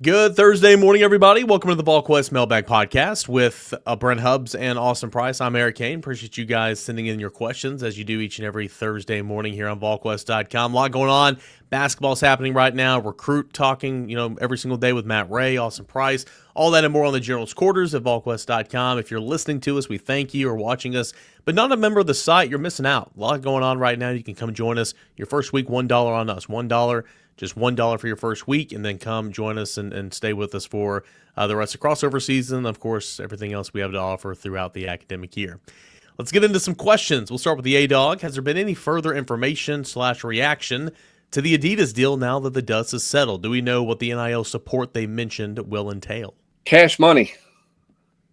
Good Thursday morning, everybody. Welcome to the Volquest Mailbag Podcast with Brent Hubbs and Austin Price. I'm Eric Kane. Appreciate you guys sending in your questions as you do each and every Thursday morning here on Volquest.com. A lot going on. Basketball's happening right now. Recruit talking, every single day with Matt Ray, Austin Price. All that and more on the General's Quarters at Volquest.com. If you're listening to us, we thank you, or watching us, but not a member of the site, you're missing out. A lot going on right now. You can come join us. Your first week, $1 on us. $1. Just $1 for your first week, and then come join us and stay with us for the rest of crossover season. Of course, everything else we have to offer throughout the academic year. Let's get into some questions. We'll start with the ADaug. Has there been any further information/reaction to the Adidas deal now that the dust is settled? Do we know what the NIL support they mentioned will entail? Cash money,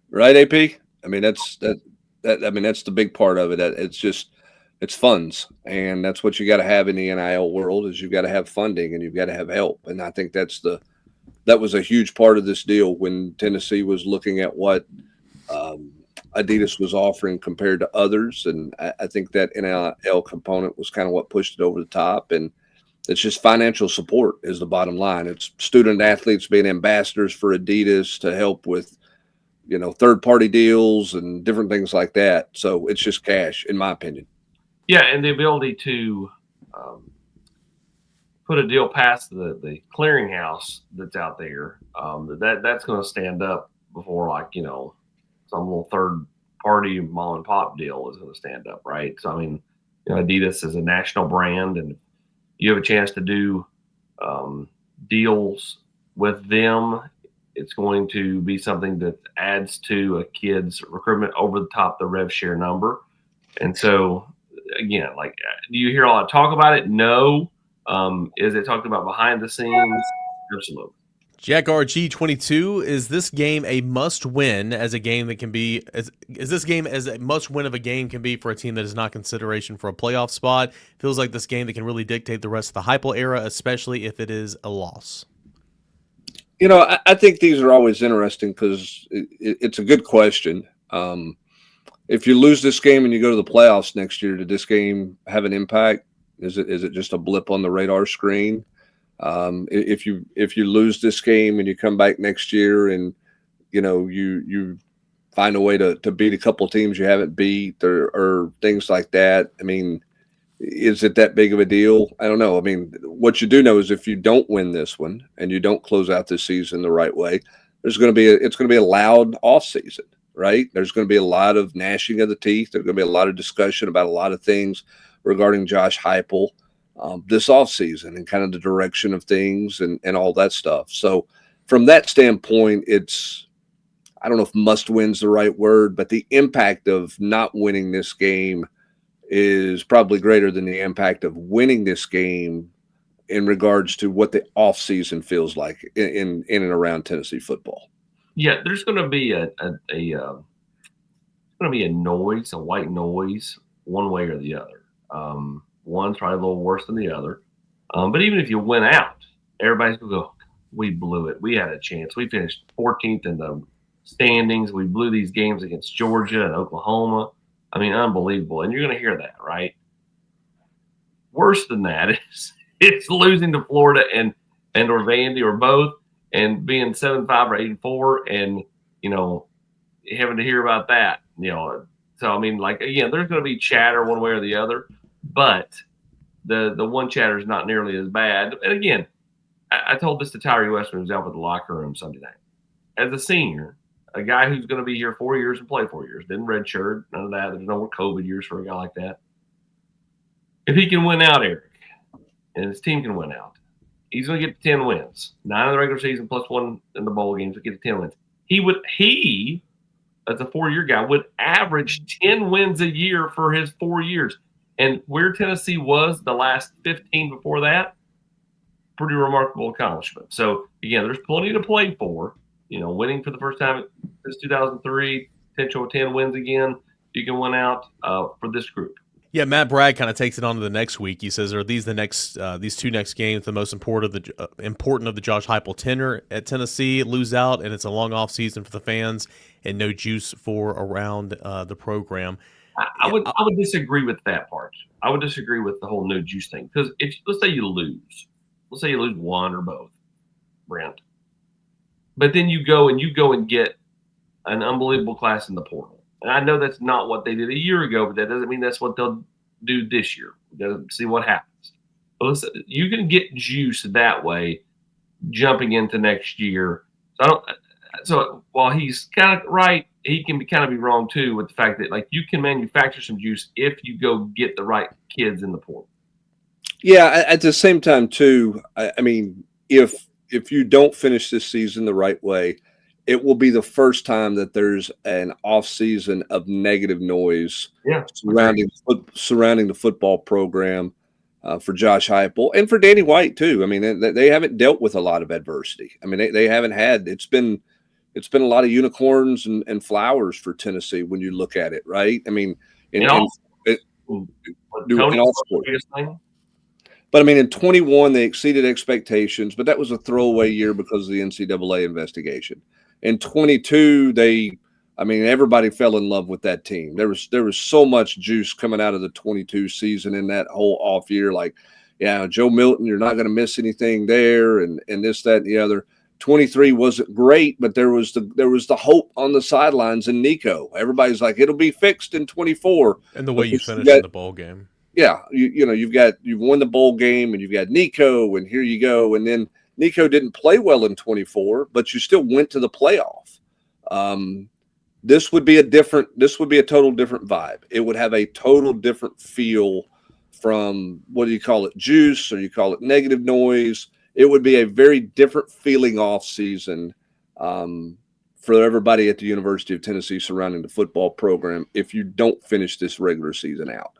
right, AP? I mean, that's the big part of it. It's funds, and that's what you got to have in the NIL world. Is you've got to have funding and you've got to have help. And I think that was a huge part of this deal when Tennessee was looking at what Adidas was offering compared to others. And I think that NIL component was kind of what pushed it over the top. And it's just financial support is the bottom line. It's student athletes being ambassadors for Adidas to help with, third-party deals and different things like that. So it's just cash, in my opinion. Yeah, and the ability to put a deal past the clearinghouse that's out there, that's going to stand up before, some little third-party mom-and-pop deal is going to stand up, right? So, Adidas is a national brand, and you have a chance to do deals with them. It's going to be something that adds to a kid's recruitment over the top the rev share number. And so, again, do you hear a lot of talk about it? No. Is it talked about behind the scenes? Absolutely. Jack RG22, is this game a must-win as a game that can be? Is this game as a must-win of a game can be for a team that is not consideration for a playoff spot? Feels like this game that can really dictate the rest of the Heupel era, especially if it is a loss. I think these are always interesting because it's a good question. If you lose this game and you go to the playoffs next year, did this game have an impact? Is it just a blip on the radar screen? If you lose this game and you come back next year and you find a way to beat a couple teams you haven't beat or things like that, is it that big of a deal? I don't know. What you do know is if you don't win this one and you don't close out this season the right way, it's going to be a loud off season. Right? There's going to be a lot of gnashing of the teeth. There's going to be a lot of discussion about a lot of things regarding Josh Heupel this offseason and kind of the direction of things and all that stuff. So from that standpoint, I don't know if must win's the right word, but the impact of not winning this game is probably greater than the impact of winning this game in regards to what the offseason feels like in and around Tennessee football. Yeah, there's going to be a noise, a white noise, one way or the other. One's probably a little worse than the other. But even if you win out, everybody's going to go, we blew it. We had a chance. We finished 14th in the standings. We blew these games against Georgia and Oklahoma. Unbelievable. And you're going to hear that, right? Worse than that is it's losing to Florida and or Vandy or both, and being 7-5 or 8-4, and having to hear about that, So again, there's going to be chatter one way or the other, but the one chatter is not nearly as bad. And again, I told this to Tyree Western, who's out with the locker room Sunday night. As a senior, a guy who's going to be here 4 years and play 4 years, didn't redshirt, none of that. There's no more COVID years for a guy like that. If he can win out, Eric, and his team can win out, he's going to get 10 wins. 9 in the regular season plus 1 in the bowl games. He'll get 10 wins. He, as a 4-year guy, would average 10 wins a year for his 4 years. And where Tennessee was the last 15 before that, pretty remarkable accomplishment. So, again, there's plenty to play for. Winning for the first time since 2003, potential 10 wins again. You can win out for this group. Yeah, Matt Bragg kind of takes it on to the next week. He says, "Are these these two next games the most important of the Josh Heupel tenure at Tennessee? Lose out, and it's a long off season for the fans, and no juice for around the program." I would disagree with that part. I would disagree with the whole no juice thing because let's say you lose one or both, Brent. but then you go and get an unbelievable class in the portal. And I know that's not what they did a year ago, but that doesn't mean that's what they'll do this year. We got to see what happens. But listen, you can get juice that way, jumping into next year. So while he's kind of right, he can kind of be wrong too with the fact that like you can manufacture some juice if you go get the right kids in the portal. Yeah, at the same time too. I mean, if you don't finish this season the right way, it will be the first time that there's an off season of negative noise surrounding the football program for Josh Heupel and for Danny White too. I mean, they haven't dealt with a lot of adversity. I mean, they haven't had. It's been a lot of unicorns and flowers for Tennessee when you look at it, right? I mean, in all sports. But I mean, in 21, they exceeded expectations, but that was a throwaway year because of the NCAA investigation. In 22, everybody fell in love with that team. There was so much juice coming out of the 22 season in that whole off year. Like, yeah, Joe Milton, you're not going to miss anything there, and this, that, and the other. 23 wasn't great, but there was the hope on the sidelines in Nico. Everybody's like, it'll be fixed in 24. And the way you finished in the bowl game. Yeah, you've won the bowl game, and you've got Nico, and here you go. And then Nico didn't play well in 24, but you still went to the playoff. This would be a total different vibe. It would have a total different feel from, what do you call it, juice, or you call it negative noise. It would be a very different feeling off season for everybody at the University of Tennessee surrounding the football program if you don't finish this regular season out.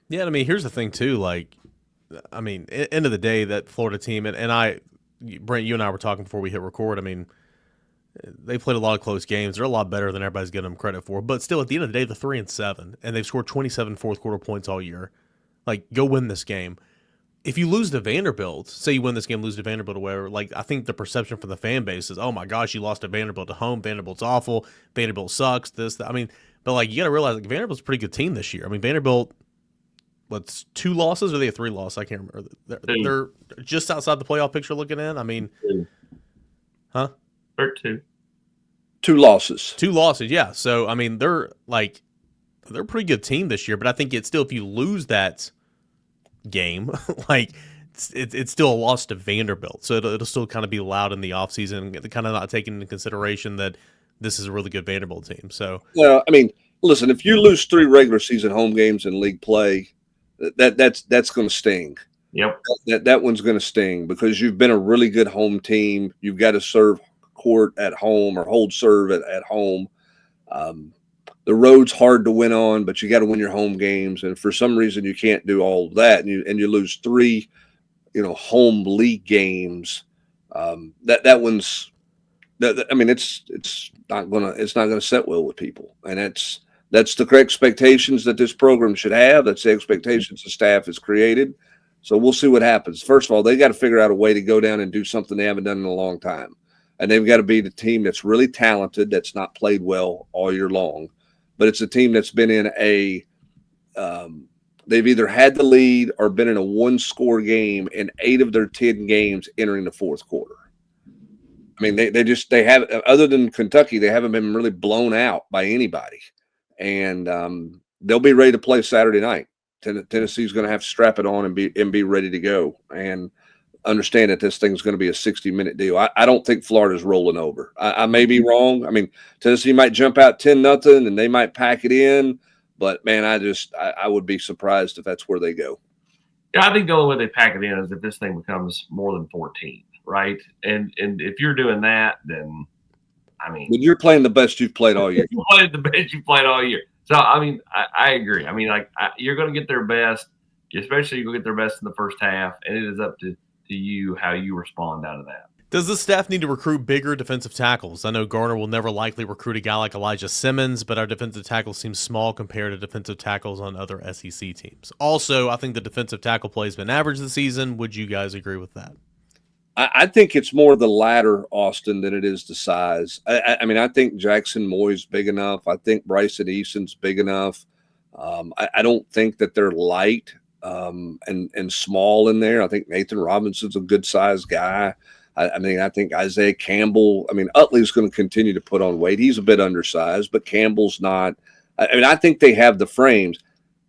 Yeah, I mean, here's the thing too. Like, I mean, end of the day, that Florida team, and Brent, you and I were talking before we hit record. I mean, they played a lot of close games. They're a lot better than everybody's giving them credit for. But still, at the end of the day, they're 3-7, and they've scored 27 fourth quarter points all year. Like, go win this game. If you lose to Vanderbilt, say you win this game, lose to Vanderbilt or whatever, like, I think the perception from the fan base is, oh my gosh, you lost to Vanderbilt at home. Vanderbilt's awful. Vanderbilt sucks. This, that. I mean, but like, you got to realize, like, Vanderbilt's a pretty good team this year. I mean, Vanderbilt, what's 2 losses or they have 3 losses? I can't remember. They're just outside the playoff picture looking in. I mean, huh? They're 2. 2 losses. 2 losses, yeah. So I mean, they're a pretty good team this year. But I think it's still, if you lose that game, like it's still a loss to Vanderbilt. So it'll still kind of be loud in the offseason, kind of not taking into consideration that this is a really good Vanderbilt team. So I mean, listen, if you lose 3 regular season home games in league play, that's going to sting. Yep. That one's going to sting because you've been a really good home team. You've got to serve court at home or hold serve at home. The road's hard to win on, but you got to win your home games. And for some reason, you can't do all of that, and you lose 3, home league games. That one's. I mean, it's not gonna set well with people, and that's the correct expectations that this program should have. That's the expectations the staff has created. So we'll see what happens. First of all, they got to figure out a way to go down and do something they haven't done in a long time. And they've got to be the team that's really talented, that's not played well all year long. But it's a team that's been in they've either had the lead or been in a 1-score game in 8 of their 10 games entering the fourth quarter. I mean, they have, other than Kentucky, they haven't been really blown out by anybody. And they'll be ready to play Saturday night. Tennessee's going to have to strap it on and be ready to go. And understand that this thing's going to be a 60-minute deal. I don't think Florida's rolling over. I may be wrong. I mean, Tennessee might jump out 10-0 and they might pack it in. But, man, I would be surprised if that's where they go. Yeah, I think the only way they pack it in is if this thing becomes more than 14, right? And if you're doing that, then, I mean. But you're playing the best you've played all year. You're playing the best you've played all year. So, I mean, I agree. I mean, you're going to get their best, especially you're going to get their best in the first half, and it is up to you how you respond out of that. Does the staff need to recruit bigger defensive tackles? I know Garner will never likely recruit a guy like Elijah Simmons, but our defensive tackle seems small compared to defensive tackles on other SEC teams. Also, I think the defensive tackle play has been average this season. Would you guys agree with that? I think it's more the latter, Austin, than it is the size. I mean, I think Jackson Moy's big enough. I think Bryson Eason's big enough. I don't think that they're light and small in there. I think Nathan Robinson's a good-sized guy. I think Isaiah Campbell, Utley's going to continue to put on weight. He's a bit undersized, but Campbell's not. I think they have the frames.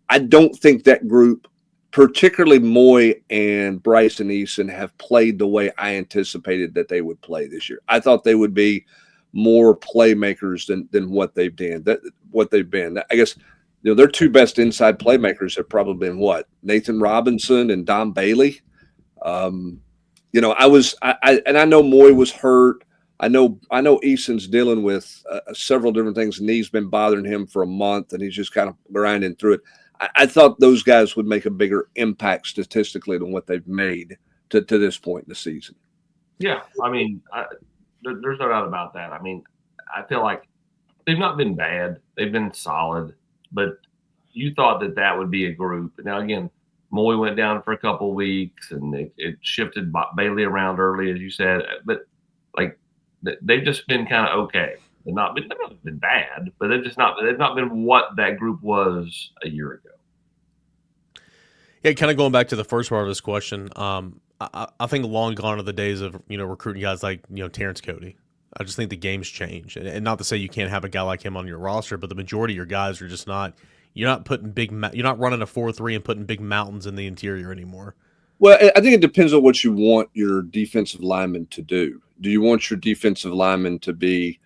I don't think that group, particularly Moy and Bryson Eason, have played the way I anticipated that they would play this year. I thought they would be more playmakers than what they've been. I guess their two best inside playmakers have probably been Nathan Robinson and Dom Bailey. I know Moy was hurt. I know Eason's dealing with several different things. Knee's been bothering him for a month, and he's just kind of grinding through it. I thought those guys would make a bigger impact statistically than what they've made to this point in the season. Yeah, there's no doubt about that. I feel like they've not been bad. They've been solid, but you thought that would be a group. Now, again, Moy went down for a couple of weeks, and it shifted Bailey around early, as you said. But, they've just been kind of okay. They've not been bad, but they've not been what that group was a year ago. Yeah, kind of going back to the first part of this question, I think long gone are the days of recruiting guys like Terrence Cody. I just think the game's changed, and not to say you can't have a guy like him on your roster, but the majority of your guys are just not. You're not running a 4-3 and putting big mountains in the interior anymore. Well, I think it depends on what you want your defensive linemen to do. Do you want your defensive linemen to be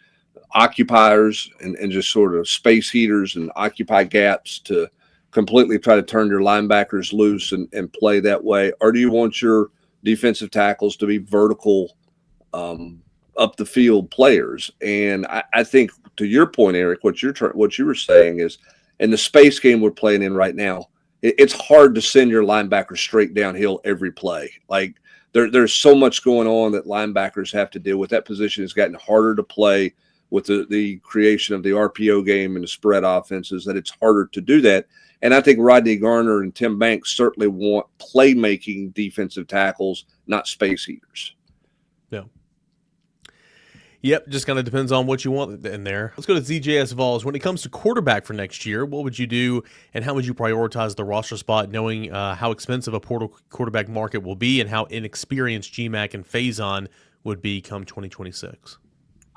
occupiers and just sort of space heaters and occupy gaps to completely try to turn your linebackers loose and play that way? Or do you want your defensive tackles to be vertical up the field players? And I think, to your point, Eric, what you were saying is, in the space game we're playing in right now, it's hard to send your linebackers straight downhill every play. There's so much going on that linebackers have to deal with. That position has gotten harder to play with the creation of the RPO game and the spread offenses, that it's harder to do that. And I think Rodney Garner and Tim Banks certainly want playmaking defensive tackles, not space heaters. Yeah. Yep, just kind of depends on what you want in there. Let's go to Zjsvols. When it comes to quarterback for next year, what would you do, and how would you prioritize the roster spot, knowing how expensive a portal quarterback market will be and how inexperienced GMac and Faizon would be come 2026?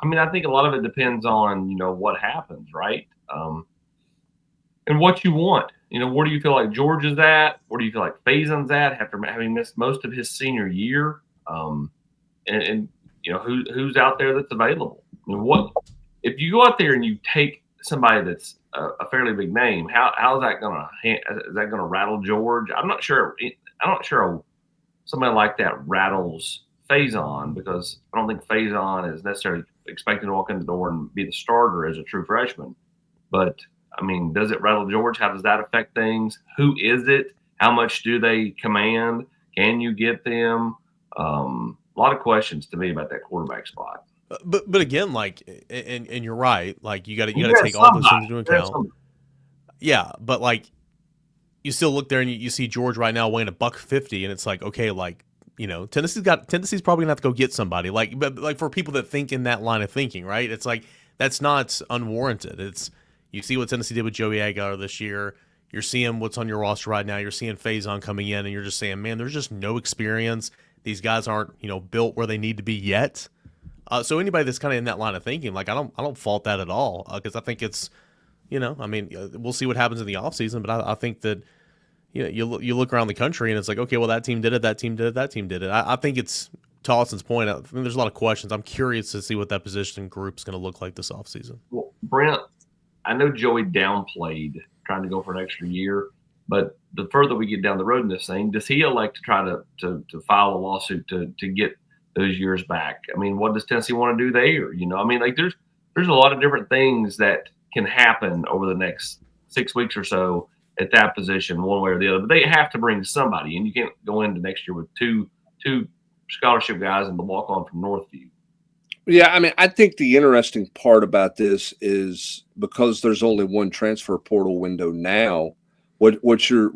I think a lot of it depends on what happens, right? And what you want. Where do you feel like George is at? Where do you feel like Faizon's at after having missed most of his senior year? Who's out there that's available? What if you go out there and you take somebody that's a fairly big name? How is that gonna rattle George? I'm not sure somebody like that rattles Faizon, because I don't think Faizon is necessarily expected to walk in the door and be the starter as a true freshman. But does it rattle George? How does that affect things? Who is it? How much do they command? Can you get them? A lot of questions to me about that quarterback spot. But again, and you're right. You got to take all those things into account. Yeah, but you still look there and you see George right now weighing $150, and it's okay, Tennessee's probably gonna have to go get somebody. But for people that think in that line of thinking, right? It's that's not unwarranted. It's, you see what Tennessee did with Joey Aguilar this year. You're seeing what's on your roster right now. You're seeing Faizon coming in, and you're just saying, man, there's just no experience. These guys aren't, built where they need to be yet. So anybody that's kind of in that line of thinking, I don't fault that at all, because I think it's, we'll see what happens in the offseason, but I think that, you look around the country and it's okay, well, that team did it, that team did it, that team did it. I think it's, to Austin's point, I think there's a lot of questions. I'm curious to see what that position group's going to look like this offseason. Well, Brent, I know Joey downplayed trying to go for an extra year, but the further we get down the road in this thing, does he elect to try to file a lawsuit to get those years back? What does Tennessee want to do there? There's a lot of different things that can happen over the next 6 weeks or so at that position, one way or the other. But they have to bring somebody, and you can't go into next year with two scholarship guys and the walk-on from Northview. Yeah, I think the interesting part about this is, because there's only one transfer portal window now, what you're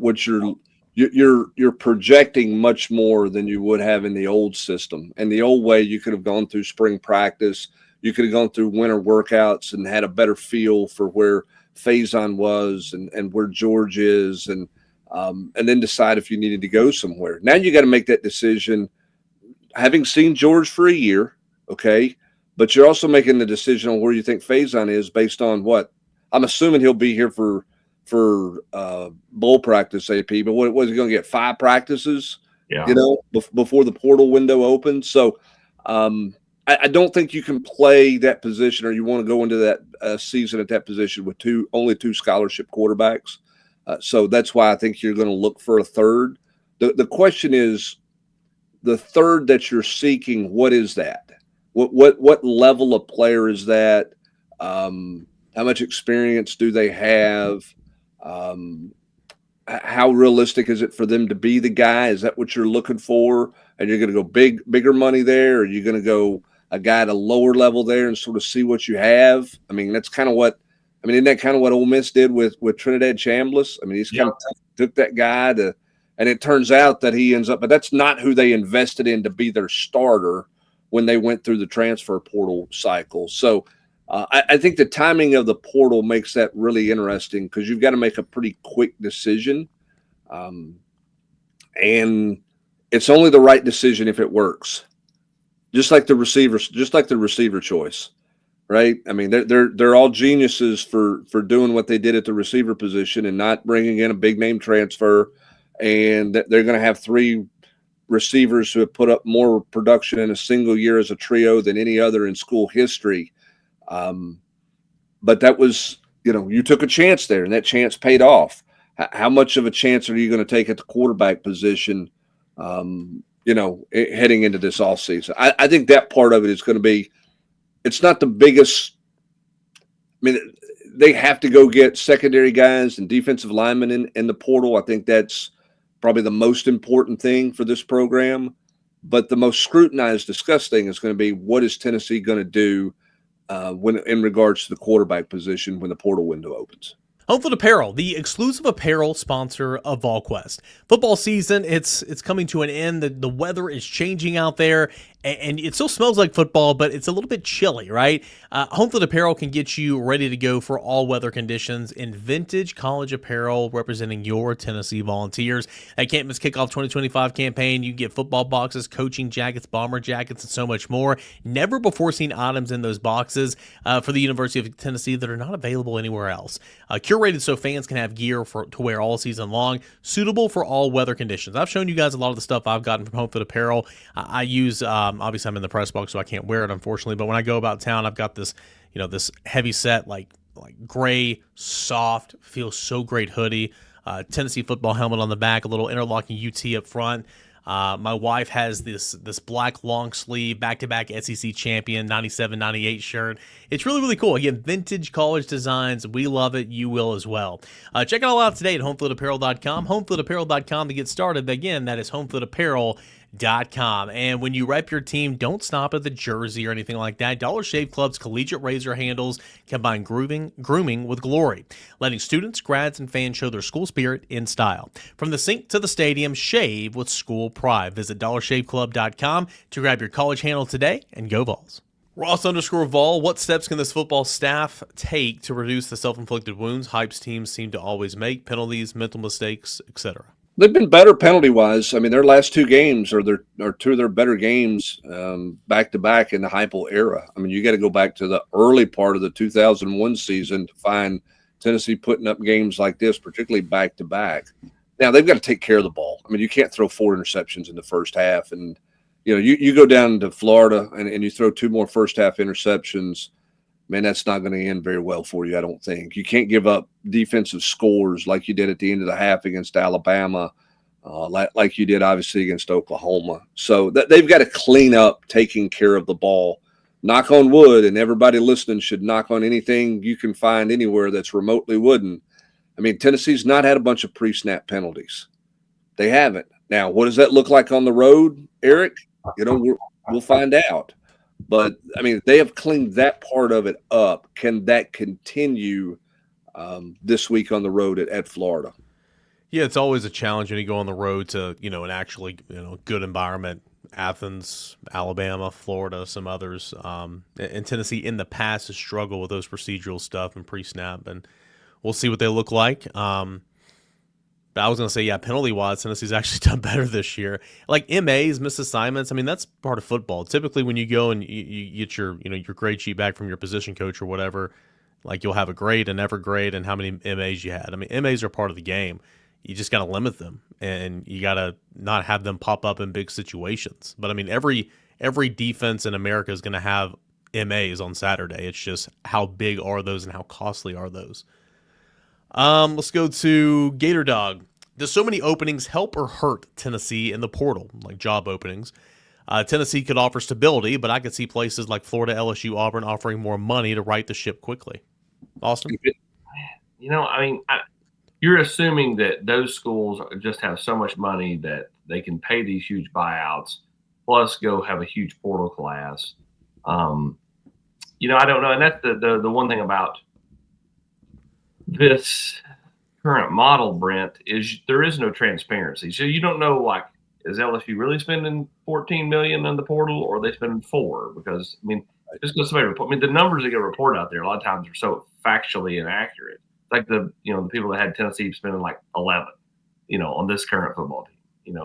projecting much more than you would have in the old system. And the old way, you could have gone through spring practice, you could have gone through winter workouts and had a better feel for where Faizon was and where George is, and then decide if you needed to go somewhere. Now you got to make that decision. having seen George for a year, okay, but you're also making the decision on where you think Faizon is based on what I'm assuming he'll be here for bowl practice, AP. But what was he going to get? 5 practices, Yeah. Before the portal window opens. So I don't think you can play that position, or you want to go into that season at that position with only two scholarship quarterbacks. So that's why I think you're going to look for a third. The question is, the third that you're seeking, what is that? What level of player is that? How much experience do they have? How realistic is it for them to be the guy? Is that what you're looking for? And you're going to go bigger money there, or are you going to go a guy at a lower level there and sort of see what you have? I mean, that's kind of what. I mean, isn't that kind of what Ole Miss did with Trinidad Chambliss? I mean, he's kind of took that guy and it turns out that he ends up, but that's not who they invested in to be their starter when they went through the transfer portal cycle. So I think the timing of the portal makes that really interesting, because you've got to make a pretty quick decision. And it's only the right decision if it works. Just like the receiver choice, right? I mean, they're all geniuses for doing what they did at the receiver position and not bringing in a big name transfer. And they're going to have 3 receivers who have put up more production in a single year as a trio than any other in school history. But that was, you took a chance there, and that chance paid off. How much of a chance are you going to take at the quarterback position, heading into this offseason? I think that part of it is going to be, it's not the biggest. I mean, they have to go get secondary guys and defensive linemen in the portal. I think that's probably the most important thing for this program. But the most scrutinized, discussed thing is going to be, what is Tennessee going to do when in regards to the quarterback position when the portal window opens? Untitled Apparel, the exclusive apparel sponsor of Volquest. Football season, it's coming to an end. The weather is changing out there, and it still smells like football, but it's a little bit chilly, right? Untitled Apparel can get you ready to go for all weather conditions in vintage college apparel representing your Tennessee Volunteers. At Can't Miss Kickoff 2025 campaign, you get football boxes, coaching jackets, bomber jackets, and so much more. Never before seen items in those boxes for the University of Tennessee that are not available anywhere else. Curated so fans can have gear to wear all season long, suitable for all weather conditions. I've shown you guys a lot of the stuff I've gotten from Untitled Apparel. I use, obviously I'm in the press box, so I can't wear it, unfortunately, but when I go about town, I've got this, this heavy set, like gray, soft, feels so great hoodie, Tennessee football helmet on the back, a little interlocking UT up front. My wife has this black long sleeve back-to-back SEC champion 97-98 shirt. It's really, really cool. Again, vintage college designs. We love it. You will as well. Check it all out today at homefieldapparel.com. Homefieldapparel.com to get started. Again, that is homefieldapparel.com. And when you rep your team, don't stop at the jersey or anything like that. Dollar Shave Club's collegiate razor handles combine grooming with glory, letting students, grads, and fans show their school spirit in style. From the sink to the stadium, shave with school pride. Visit dollarshaveclub.com to grab your college handle today, and go Vols. Ross_Vol, what steps can this football staff take to reduce the self-inflicted wounds Hype's teams seem to always make, penalties, mental mistakes, etc.? They've been better penalty-wise. I mean, their last 2 games are two of their better games back-to-back in the Heupel era. I mean, you got to go back to the early part of the 2001 season to find Tennessee putting up games like this, particularly back-to-back. Now, they've got to take care of the ball. I mean, you can't throw 4 interceptions in the first half. And, you go down to Florida and you throw 2 more first-half interceptions, man, that's not going to end very well for you, I don't think. You can't give up defensive scores like you did at the end of the half against Alabama, like you did, obviously, against Oklahoma. So they've got to clean up taking care of the ball. Knock on wood, and everybody listening should knock on anything you can find anywhere that's remotely wooden. I mean, Tennessee's not had a bunch of pre-snap penalties. They haven't. Now, what does that look like on the road, Eric? We'll find out. But, I mean, they have cleaned that part of it up. Can that continue this week on the road at Florida? Yeah, it's always a challenge when you go on the road to, an actually, good environment. Athens, Alabama, Florida, some others. And Tennessee in the past has struggled with those procedural stuff and pre-snap. And we'll see what they look like. But I was going to say, yeah, penalty-wise, Tennessee's actually done better this year. Like MAs, missed assignments, I mean, that's part of football. Typically, when you go and you get your grade sheet back from your position coach or whatever, like you'll have a grade, an ever grade, and how many MAs you had. I mean, MAs are part of the game. You just got to limit them, and you got to not have them pop up in big situations. But I mean, every defense in America is going to have MAs on Saturday. It's just how big are those and how costly are those? Let's go to Gaterdawg. Does so many openings help or hurt Tennessee in the portal, like job openings? Tennessee could offer stability, but I could see places like Florida, LSU, Auburn offering more money to right the ship quickly. Austin? You're assuming that those schools just have so much money that they can pay these huge buyouts, plus go have a huge portal class. I don't know. And that's the one thing about this current model, Brent, is there is no transparency. So you don't know, like, is LSU really spending $14 million on the portal, or are they spending $4 million? Because just because somebody report, the numbers that get reported out there a lot of times are so factually inaccurate. It's like the people that had Tennessee spending like 11, on this current football team,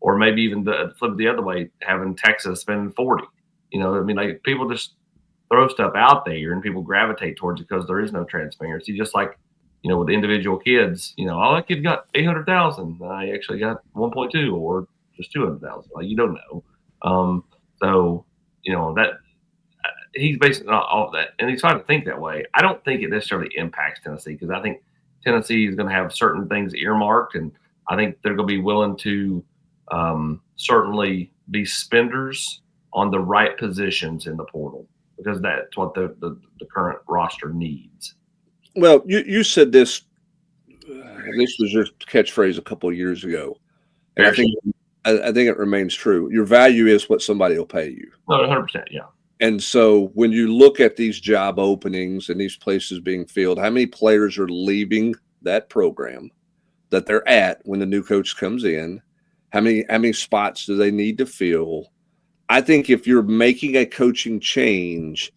or maybe even flip it the other way, having Texas spending 40. Like people just throw stuff out there and people gravitate towards it because there is no transparency. Just like, with individual kids, oh, that kid got 800,000. I actually got 1.2 or just 200,000. Like, you don't know. That he's basing all of that, and he's trying to think that way. I don't think it necessarily impacts Tennessee, because I think Tennessee is going to have certain things earmarked, and I think they're going to be willing to certainly be spenders on the right positions in the portal, because that's what the current roster needs. Well, you said this. This was your catchphrase a couple of years ago, and I think it remains true. Your value is what somebody will pay you. 100%, yeah. And so when you look at these job openings and these places being filled, how many players are leaving that program that they're at when the new coach comes in? How many spots do they need to fill? I think if you're making a coaching change,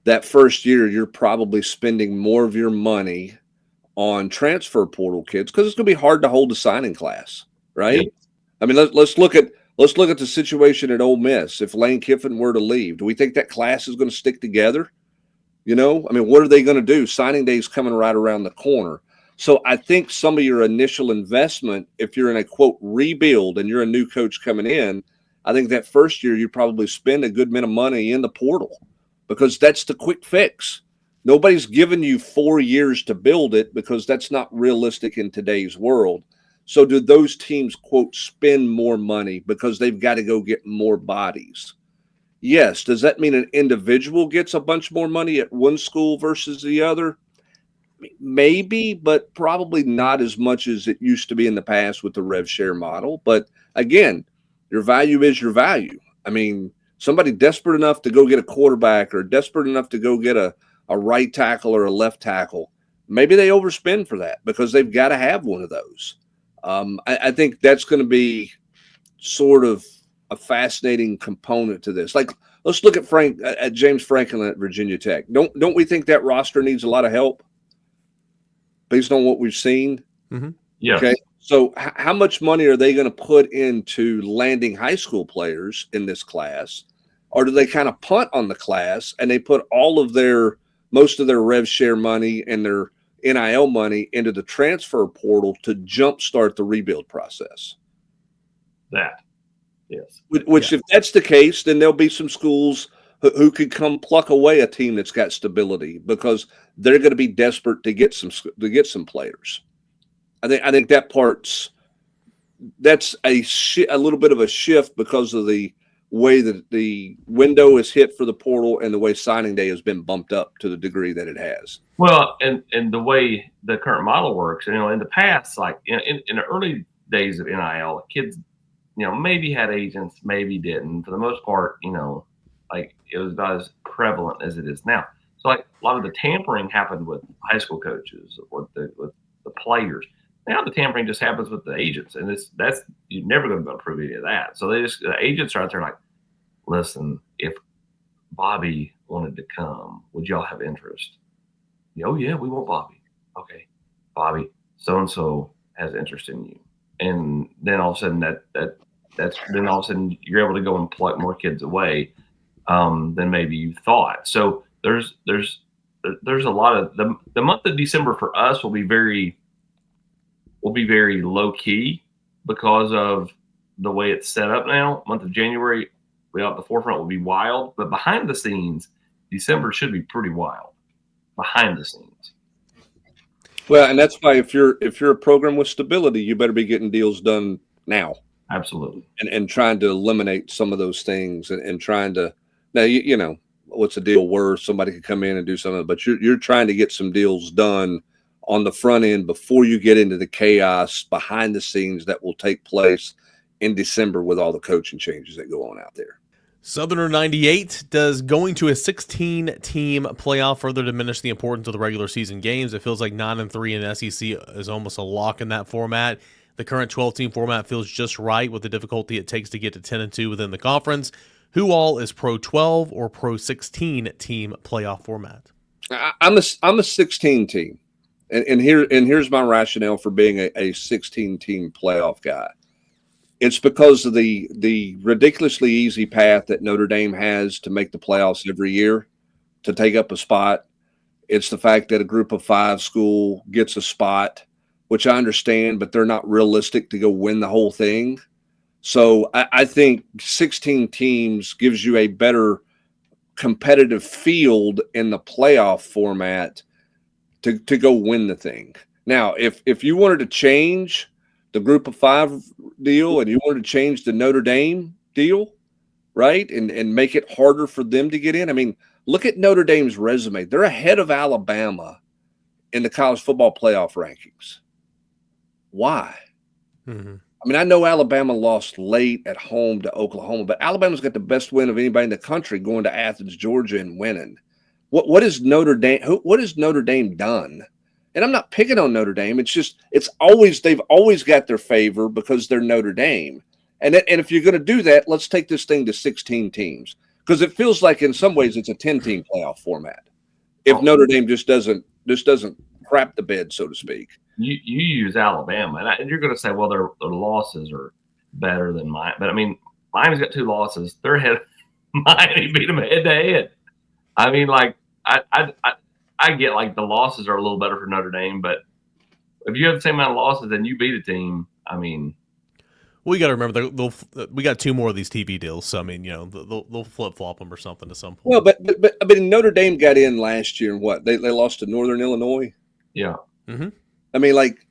that first year you're probably spending more of your money on transfer portal kids, because it's going to be hard to hold a signing class, right? Yeah. I mean, let's look at the situation at Ole Miss. If Lane Kiffin were to leave, do we think that class is going to stick together? What are they going to do? Signing day is coming right around the corner. So I think some of your initial investment, if you're in a, quote, rebuild and you're a new coach coming in, I think that first year you probably spend a good bit of money in the portal, because that's the quick fix. Nobody's given you 4 years to build it, because that's not realistic in today's world. So do those teams, quote, spend more money because they've got to go get more bodies? Yes. Does that mean an individual gets a bunch more money at one school versus the other? Maybe, but probably not as much as it used to be in the past with the rev share model. But again, your value is your value. Somebody desperate enough to go get a quarterback, or desperate enough to go get a right tackle or a left tackle, maybe they overspend for that because they've got to have one of those. I think that's going to be sort of a fascinating component to this. Like, let's look at James Franklin at Virginia Tech. Don't we think that roster needs a lot of help based on what we've seen? Mm-hmm. Yeah. Okay. So how much money are they going to put into landing high school players in this class? Or do they kind of punt on the class and they put most of their rev share money and their NIL money into the transfer portal to jumpstart the rebuild process? Yes. Which, if that's the case, then there'll be some schools who could come pluck away a team that's got stability, because they're going to be desperate to get some players. I think that's a little bit of a shift because of the way that the window is hit for the portal and the way signing day has been bumped up to the degree that it has. Well, and the way the current model works, in the past, like in the early days of NIL, kids, maybe had agents, maybe didn't. For the most part, like, it was not as prevalent as it is now. So, like, a lot of the tampering happened with high school coaches, with the players. Now the tampering just happens with the agents, and you're never going to be able to prove any of that. So the agents are out there like, listen, if Bobby wanted to come, would y'all have interest? Oh yeah, we want Bobby. Okay, Bobby, so and so has interest in you, and then all of a sudden then all of a sudden you're able to go and pluck more kids away than maybe you thought. So there's a lot of the month of December for us will be very low key because of the way it's set up now. Month of January, we out the forefront will be wild, but behind the scenes, December should be pretty wild. Behind the scenes. Well, and that's why if you're a program with stability, you better be getting deals done now. Absolutely. And trying to eliminate some of those things and trying to now you know what's a deal where somebody could come in and do something, but you're trying to get some deals done on the front end before you get into the chaos behind the scenes that will take place in December with all the coaching changes that go on out there. Southerner 98, does going to a 16-team playoff further diminish the importance of the regular season games? It feels like 9-3 in SEC is almost a lock in that format. The current 12-team format feels just right with the difficulty it takes to get to 10-2 within the conference. Who all is pro 12 or pro 16-team playoff format? I'm a 16 team, and here's my rationale for being a 16-team playoff guy. It's because of the ridiculously easy path that Notre Dame has to make the playoffs every year, to take up a spot. It's the fact that a group of 5 school gets a spot, which I understand, but they're not realistic to go win the whole thing. So I think 16 teams gives you a better competitive field in the playoff format to go win the thing. Now, if you wanted to change the group of 5 deal and you wanted to change the Notre Dame deal, right, and make it harder for them to get in. I mean, look at Notre Dame's resume. They're ahead of Alabama in the college football playoff rankings. Why? Mm-hmm. I mean, I know Alabama lost late at home to Oklahoma, but Alabama's got the best win of anybody in the country going to Athens, Georgia, and winning. What is Notre Dame? What has Notre Dame done? And I'm not picking on Notre Dame. It's just they've always got their favor because they're Notre Dame. And if you're going to do that, let's take this thing to 16 teams, because it feels like in some ways it's a 10-team playoff format. If Notre Dame just doesn't crap the bed, so to speak. You use Alabama, and you're going to say, well, their losses are better than mine. But I mean, Miami's got 2 losses. They're ahead. Miami beat them head to head. I mean, like I get like the losses are a little better for Notre Dame, but if you have the same amount of losses and you beat a team, I mean, well, you got to remember we got 2 more of these TV deals, so I mean, you know, they'll flip flop them or something to some point. Well, but I mean, Notre Dame got in last year, and what they lost to Northern Illinois. Yeah. Mm-hmm. I mean, like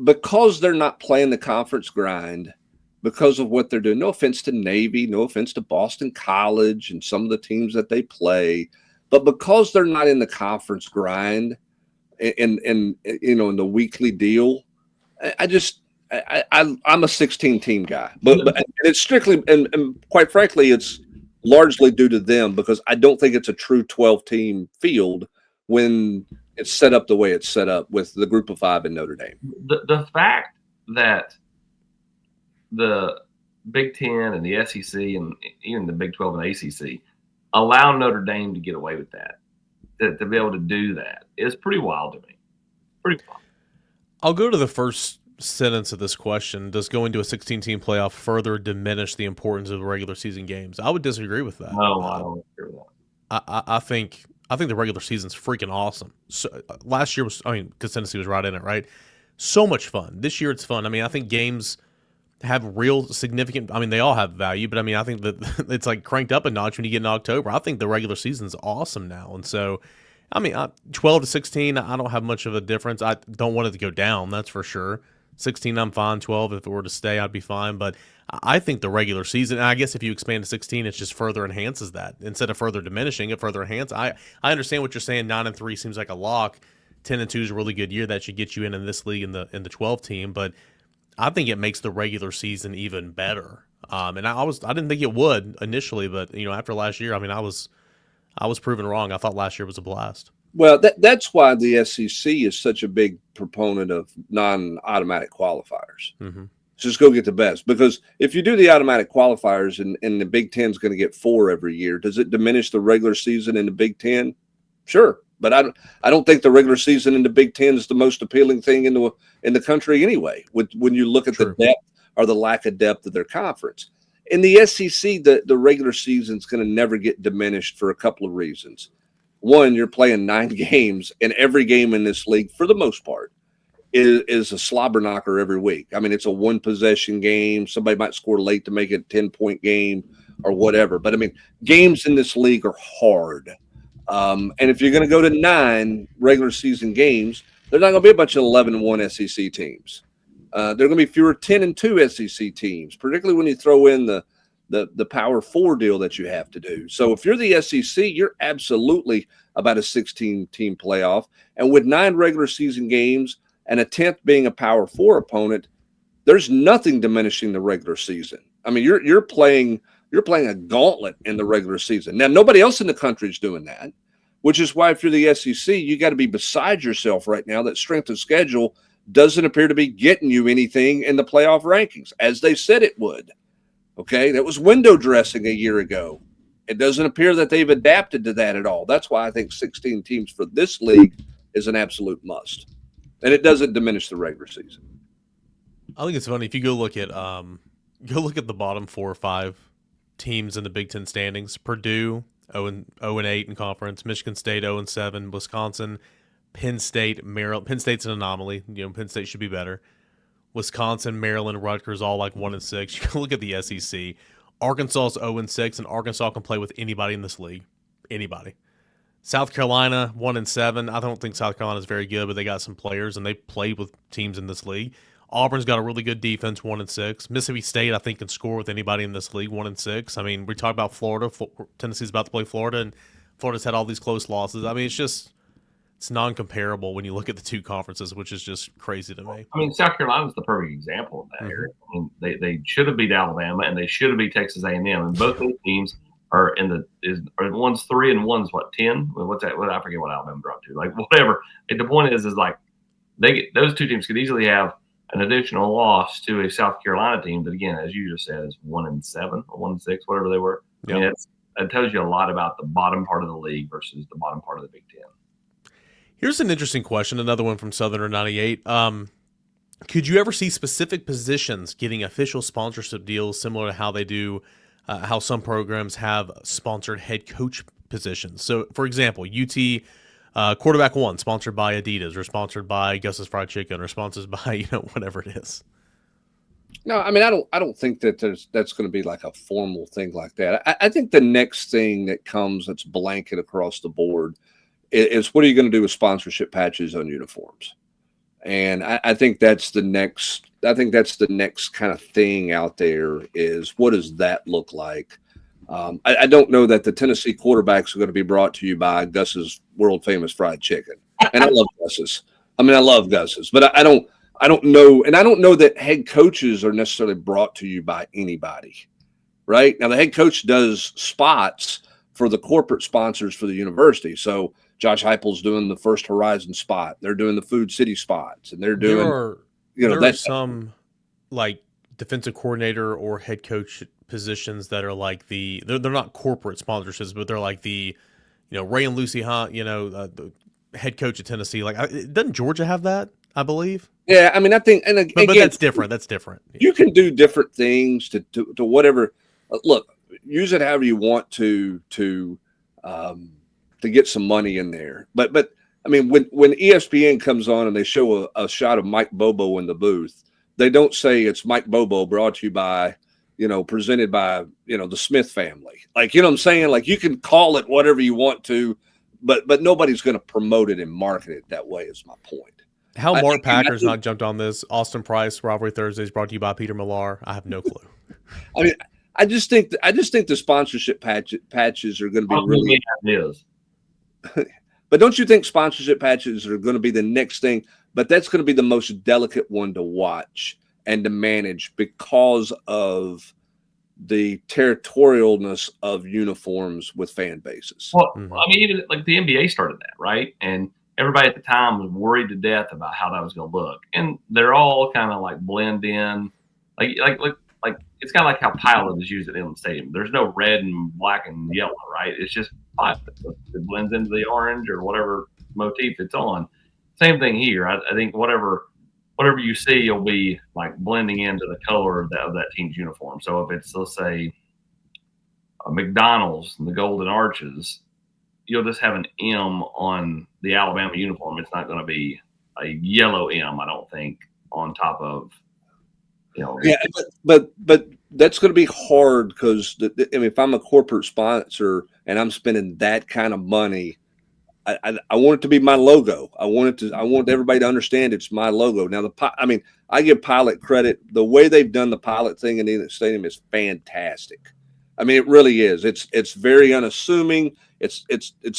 because they're not playing the conference grind, because of what they're doing. No offense to Navy, no offense to Boston College and some of the teams that they play, but because they're not in the conference grind and you know, in the weekly deal, I'm a 16-team guy, but it's strictly and quite frankly, it's largely due to them, because I don't think it's a true 12-team field when it's set up the way it's set up with the group of 5 in Notre Dame. The fact that the Big Ten and the SEC and even the Big 12 and ACC allow Notre Dame to get away with that, to be able to do that, is pretty wild to me. Pretty wild. I'll go to the first sentence of this question. Does going to a 16-team playoff further diminish the importance of the regular season games? I would disagree with that. No, I don't agree with that. I think the regular season's freaking awesome. So, last year was, because Tennessee was right in it, right? So much fun. This year it's fun. I mean, I think games have real significant, they all have value, but I think that it's like cranked up a notch when you get in October. I think the regular season's awesome now. And so, 12 to 16, I don't have much of a difference. I don't want it to go down, that's for sure. 16, I'm fine. 12, if it were to stay, I'd be fine. But I think the regular season, and I guess if you expand to 16, it just further enhances that. Instead of further diminishing, it further enhances. I understand what you're saying. 9-3 seems like a lock. 10-2 is a really good year. That should get you in this league in the 12 team. But I think it makes the regular season even better. And I didn't think it would initially, but after last year, I was proven wrong. I thought last year was a blast. Well, that's why the SEC is such a big proponent of non-automatic qualifiers. Mm-hmm. Just go get the best, because if you do the automatic qualifiers and the Big Ten is going to get 4 every year, does it diminish the regular season in the Big Ten? Sure. But I don't think the regular season in the Big Ten is the most appealing thing in the country anyway. When you look at the depth or the lack of depth of their conference. In the SEC, the regular season is going to never get diminished for a couple of reasons. One, you're playing 9 games, and every game in this league, for the most part, is a slobber knocker every week. I mean, it's a one-possession game. Somebody might score late to make it a 10-point game or whatever. But, I mean, games in this league are hard. And if you're going to go to 9 regular season games, there's not going to be a bunch of 11-1 SEC teams. There are going to be fewer 10-2 SEC teams, particularly when you throw in the Power 4 deal that you have to do. So if you're the SEC, you're absolutely about a 16-team playoff. And with 9 regular season games and a 10th being a Power 4 opponent, there's nothing diminishing the regular season. I mean, you're playing a gauntlet in the regular season. Now, nobody else in the country is doing that, which is why if you're the SEC, you got to be beside yourself right now that strength of schedule doesn't appear to be getting you anything in the playoff rankings, as they said it would. Okay, that was window dressing a year ago. It doesn't appear that they've adapted to that at all. That's why I think 16 teams for this league is an absolute must. And it doesn't diminish the regular season. I think it's funny if you go look at the bottom 4 or 5 teams in the Big Ten standings. Purdue 0-8 in conference, Michigan State 0-7, Wisconsin, Penn State, Maryland. Penn State's an anomaly. Penn State should be better. Wisconsin, Maryland, Rutgers, all like 1-6. You can look at the SEC. Arkansas's 0-6, and Arkansas can play with anybody in this league. Anybody. South Carolina 1-7. I don't think South Carolina is very good, but they got some players, and they played with teams in this league. Auburn's got a really good defense, 1-6. Mississippi State, I think, can score with anybody in this league, 1-6. I mean, we talk about Florida. Tennessee's about to play Florida, and Florida's had all these close losses. I mean, it's non-comparable when you look at the 2 conferences, which is just crazy to me. I mean, South Carolina's the perfect example of that, Eric. I mean, they should have beat Alabama, and they should have beat Texas A&M, and both those teams are one's 3 and one's 10. Well, what's that? I forget what Alabama dropped to. Like whatever. The point is like those 2 teams could easily have an additional loss to a South Carolina team that, again, as you just said, is 1-7 or 1-6, whatever they were. Yep. I mean, it tells you a lot about the bottom part of the league versus the bottom part of the Big Ten. Here's an interesting question, another one from Southerner 98. Could you ever see specific positions getting official sponsorship deals similar to how they do, how some programs have sponsored head coach positions? So, for example, UT quarterback 1 sponsored by Adidas, or sponsored by Gus's Fried Chicken, or sponsored by whatever it is. No, I mean, I don't think that that's going to be like a formal thing like that. I think the next thing that comes that's blanket across the board is what are you going to do with sponsorship patches on uniforms? And I think that's the next kind of thing out there is what does that look like? I don't know that the Tennessee quarterbacks are going to be brought to you by Gus's world famous fried chicken. And I love Gus's. I mean, I love Gus's, but I don't know. And I don't know that head coaches are necessarily brought to you by anybody, right? Now the head coach does spots for the corporate sponsors for the university. So Josh Heupel's doing the First Horizon spot. They're doing the Food City spots, and they're doing. There are some like defensive coordinator or head coach positions that are like they're not corporate sponsorships, but they're like the Ray and Lucy Hunt, the head coach of Tennessee. Like, doesn't Georgia have that? I believe. Yeah, I mean, I think, and again, but that's different. That's different. You can do different things to whatever. Look, use it however you want to get some money in there. But I mean, when ESPN comes on and they show a shot of Mike Bobo in the booth, they don't say it's Mike Bobo brought to you by, presented by, the Smith family. Like, you know what I'm saying? Like, you can call it whatever you want to, but nobody's going to promote it and market it that way is my point. How Mark Packer's not jumped on this. Austin Price, Rivalry Thursdays, brought to you by Peter Millar. I have no clue. I mean, I just think the sponsorship patches are going to be really. But don't you think sponsorship patches are going to be the next thing? But that's going to be the most delicate one to watch and to manage because of the territorialness of uniforms with fan bases. Well, I mean, even like the NBA started that, right? And everybody at the time was worried to death about how that was going to look. And they're all kind of like blend in. Like like it's kind of like how Pilot is used at Inland Stadium. There's no red and black and yellow, right? It's just Pilot. It blends into the orange or whatever motif it's on. Same thing here. I think whatever you see, you'll be like blending into the color of that team's uniform. So if it's, let's say, a McDonald's and the Golden Arches, you'll just have an M on the Alabama uniform. It's not going to be a yellow M, I don't think, on top of, Yeah, but that's going to be hard because if I'm a corporate sponsor and I'm spending that kind of money, I want it to be my logo. I want everybody to understand it's my logo. Now, I give Pilot credit. The way they've done the Pilot thing in the stadium is fantastic. I mean, it really is. It's very unassuming. It's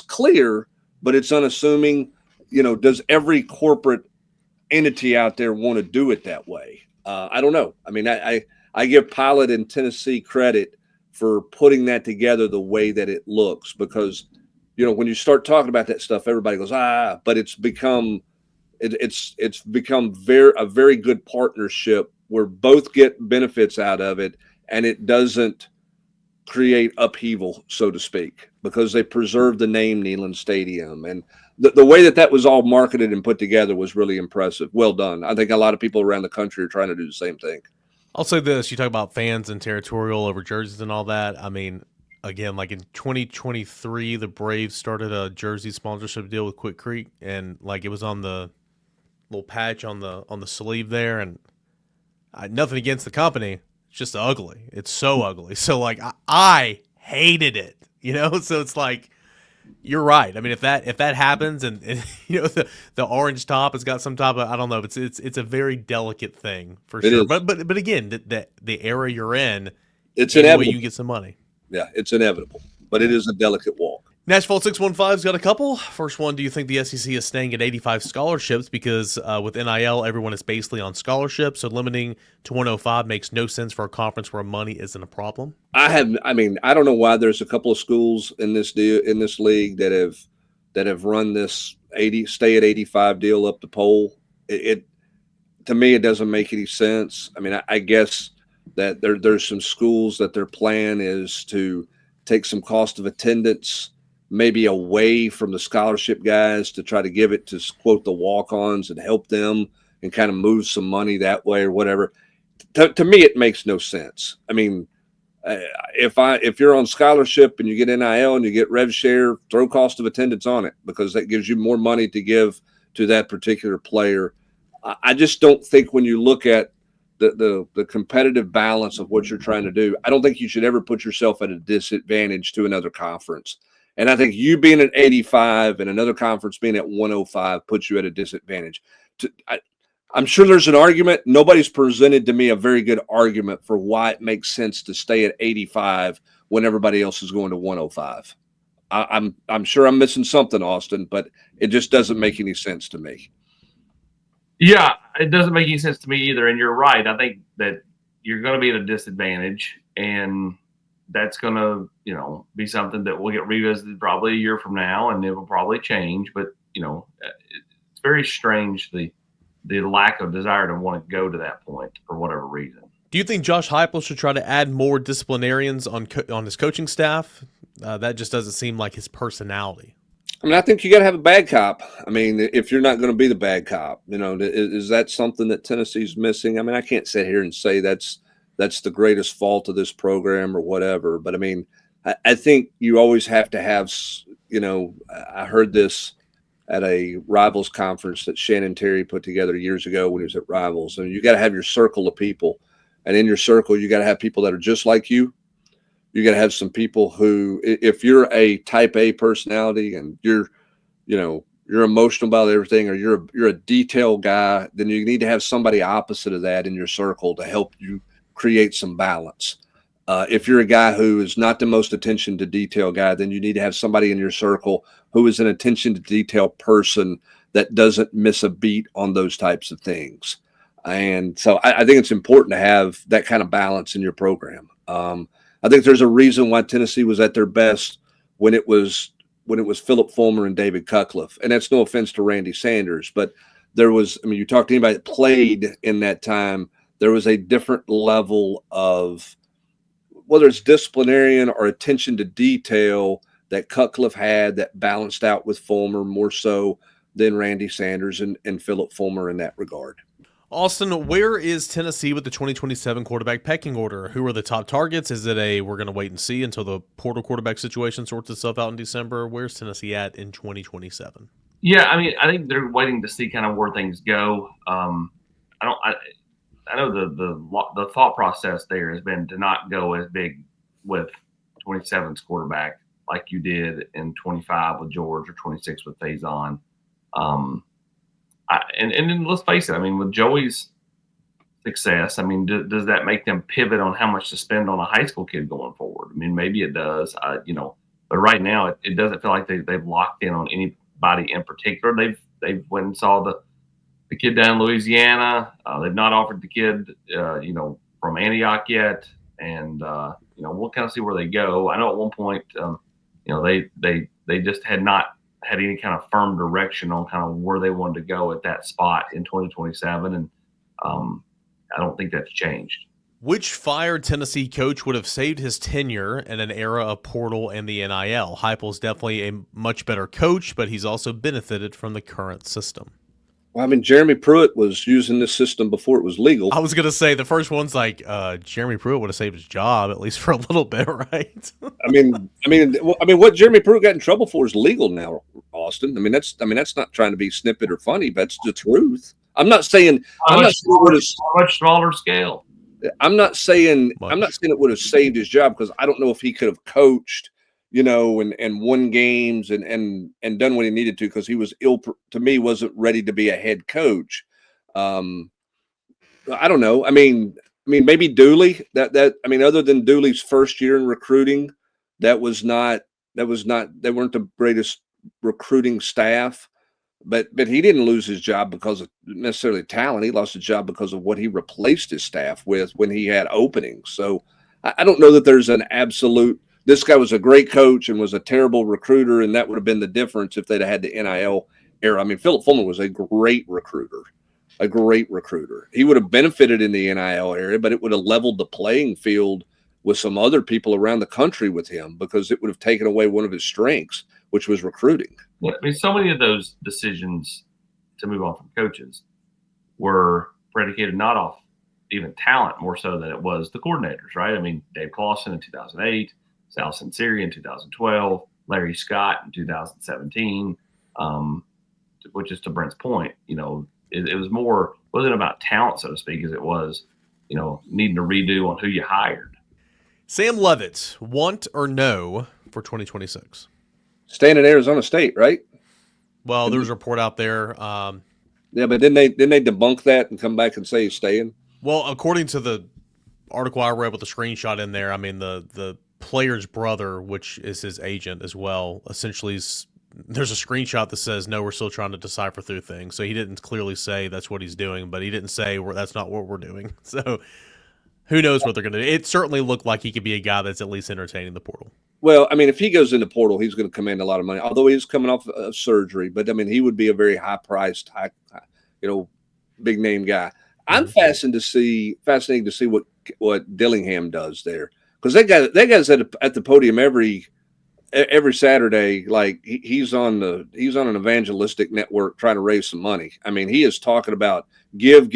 clear, but it's unassuming. Does every corporate entity out there want to do it that way? I don't know. I mean, I give Pilot in Tennessee credit for putting that together the way that it looks, because when you start talking about that stuff, everybody goes, but it's become a very good partnership where both get benefits out of it, and it doesn't create upheaval, so to speak, because they preserve the name Neyland Stadium. And the way that was all marketed and put together was really impressive. Well done. I think a lot of people around the country are trying to do the same thing. I'll say this. You talk about fans and territorial over jerseys and all that. I mean, again, like in 2023, the Braves started a jersey sponsorship deal with Quick Creek, and like it was on the little patch on the sleeve there, and nothing against the company. It's just ugly. It's so ugly. So like I hated it, So it's like, you're right. I mean, if that happens, and the orange top has got some type of, I don't know. It's a very delicate thing for sure. But again, the era you're in, it's inevitable. You can get some money. Yeah, it's inevitable, but it is a delicate walk. Nashville 615's got a couple. First one, do you think the SEC is staying at 85 scholarships? Because with NIL, everyone is basically on scholarships, so limiting to 105 makes no sense for a conference where money isn't a problem. I don't know why there's a couple of schools in this league that have run this stay at 85 deal up the pole. It to me, it doesn't make any sense. I mean, I guess that there's some schools that their plan is to take some cost of attendance maybe away from the scholarship guys to try to give it to, quote, the walk-ons and help them and kind of move some money that way or whatever. To me, it makes no sense. I mean, if you're on scholarship and you get NIL and you get rev share, throw cost of attendance on it, because that gives you more money to give to that particular player. I just don't think, when you look at the competitive balance of what you're trying to do, I don't think you should ever put yourself at a disadvantage to another conference. And I think you being at 85 and another conference being at 105 puts you at a disadvantage. I'm sure there's an argument. Nobody's presented to me a very good argument for why it makes sense to stay at 85 when everybody else is going to 105. I'm sure I'm missing something, Austin, but it just doesn't make any sense to me. Yeah, it doesn't make any sense to me either. And you're right. I think that you're going to be at a disadvantage, and that's going to, be something that will get revisited probably a year from now, and it will probably change. But, it's very strange, the lack of desire to want to go to that point for whatever reason. Do you think Josh Heupel should try to add more disciplinarians on his coaching staff? That just doesn't seem like his personality. I mean, I think you got to have a bad cop. I mean, if you're not going to be the bad cop, is that something that Tennessee's missing? I mean, I can't sit here and say that's the greatest fault of this program or whatever. But I mean, I think you always have to have, I heard this at a Rivals conference that Shannon Terry put together years ago when he was at Rivals. And you got to have your circle of people. And in your circle, you got to have people that are just like you. You got to have some people who, if you're a type A personality and you're emotional about everything, or you're a detail guy, then you need to have somebody opposite of that in your circle to help you create some balance. If you're a guy who is not the most attention to detail guy, then you need to have somebody in your circle who is an attention to detail person that doesn't miss a beat on those types of things. And so I think it's important to have that kind of balance in your program. I think there's a reason why Tennessee was at their best when it was Philip Fulmer and David Cutcliffe. And that's no offense to Randy Sanders, but you talk to anybody that played in that time, there was a different level of, whether it's disciplinarian or attention to detail, that Cutcliffe had that balanced out with Fulmer more so than Randy Sanders and Philip Fulmer in that regard. Austin, where is Tennessee with the 2027 quarterback pecking order? Who are the top targets? Is it we're going to wait and see until the portal quarterback situation sorts itself out in December? Where's Tennessee at in 2027? Yeah, I mean, I think they're waiting to see kind of where things go. I know the thought process there has been to not go as big with 27's quarterback like you did in 25 with George or 26 with Faizon. And then let's face it, I mean, with Joey's success, I mean, does that make them pivot on how much to spend on a high school kid going forward? I mean, maybe it does, but right now it doesn't feel like they've locked in on anybody in particular. They've went and saw the kid down in Louisiana. They've not offered the kid, from Antioch yet. And, we'll kind of see where they go. I know at one point, they just had not had any kind of firm direction on kind of where they wanted to go at that spot in 2027. And I don't think that's changed. Which fired Tennessee coach would have saved his tenure in an era of portal and the NIL? Heupel's definitely a much better coach, but he's also benefited from the current system. Well, I mean, Jeremy Pruitt was using this system before it was legal. I was going to say the first one's like Jeremy Pruitt would have saved his job at least for a little bit, right? I mean, what Jeremy Pruitt got in trouble for is legal now, Austin. I mean, that's not trying to be snippet or funny, but it's the truth. I'm not saying much smaller scale. I'm not saying it would have saved his job, because I don't know if he could have coached, and won games and done what he needed to, because he was wasn't ready to be a head coach. I don't know. I mean, maybe Dooley. Other than Dooley's first year in recruiting, they weren't the greatest recruiting staff. But he didn't lose his job because of necessarily talent. He lost his job because of what he replaced his staff with when he had openings. So I don't know that there's an absolute, this guy was a great coach and was a terrible recruiter, and that would have been the difference if they'd had the NIL era. I mean, Philip Fulmer was a great recruiter. He would have benefited in the NIL area, but it would have leveled the playing field with some other people around the country with him, because it would have taken away one of his strengths, which was recruiting. Yeah, I mean, so many of those decisions to move on from coaches were predicated not off even talent more so than it was the coordinators, right? I mean, Dave Clawson in 2008, Sal Sinceri in 2012, Larry Scott in 2017, which is to Brent's point, it was more, wasn't about talent, so to speak, as it was, needing to redo on who you hired. Sam Leavitt, want or no for 2026? Staying at Arizona State, right? Well, there's a report out there. Yeah, but didn't they debunk that and come back and say he's staying? Well, according to the article I read with the screenshot in there, I mean, the player's brother, which is his agent as well, essentially there's a screenshot that says, no, we're still trying to decipher through things. So he didn't clearly say that's what he's doing, but he didn't say that's not what we're doing. So who knows what they're going to do. It certainly looked like he could be a guy that's at least entertaining the portal. Well, I mean, if he goes in the portal, he's going to command a lot of money, although he's coming off of surgery. But, I mean, he would be a very high-priced, big-name guy. I'm fascinated to see what Dillingham does there, because that guy's at the podium every Saturday. Like, he's on an evangelistic network trying to raise some money. I mean, he is talking about give.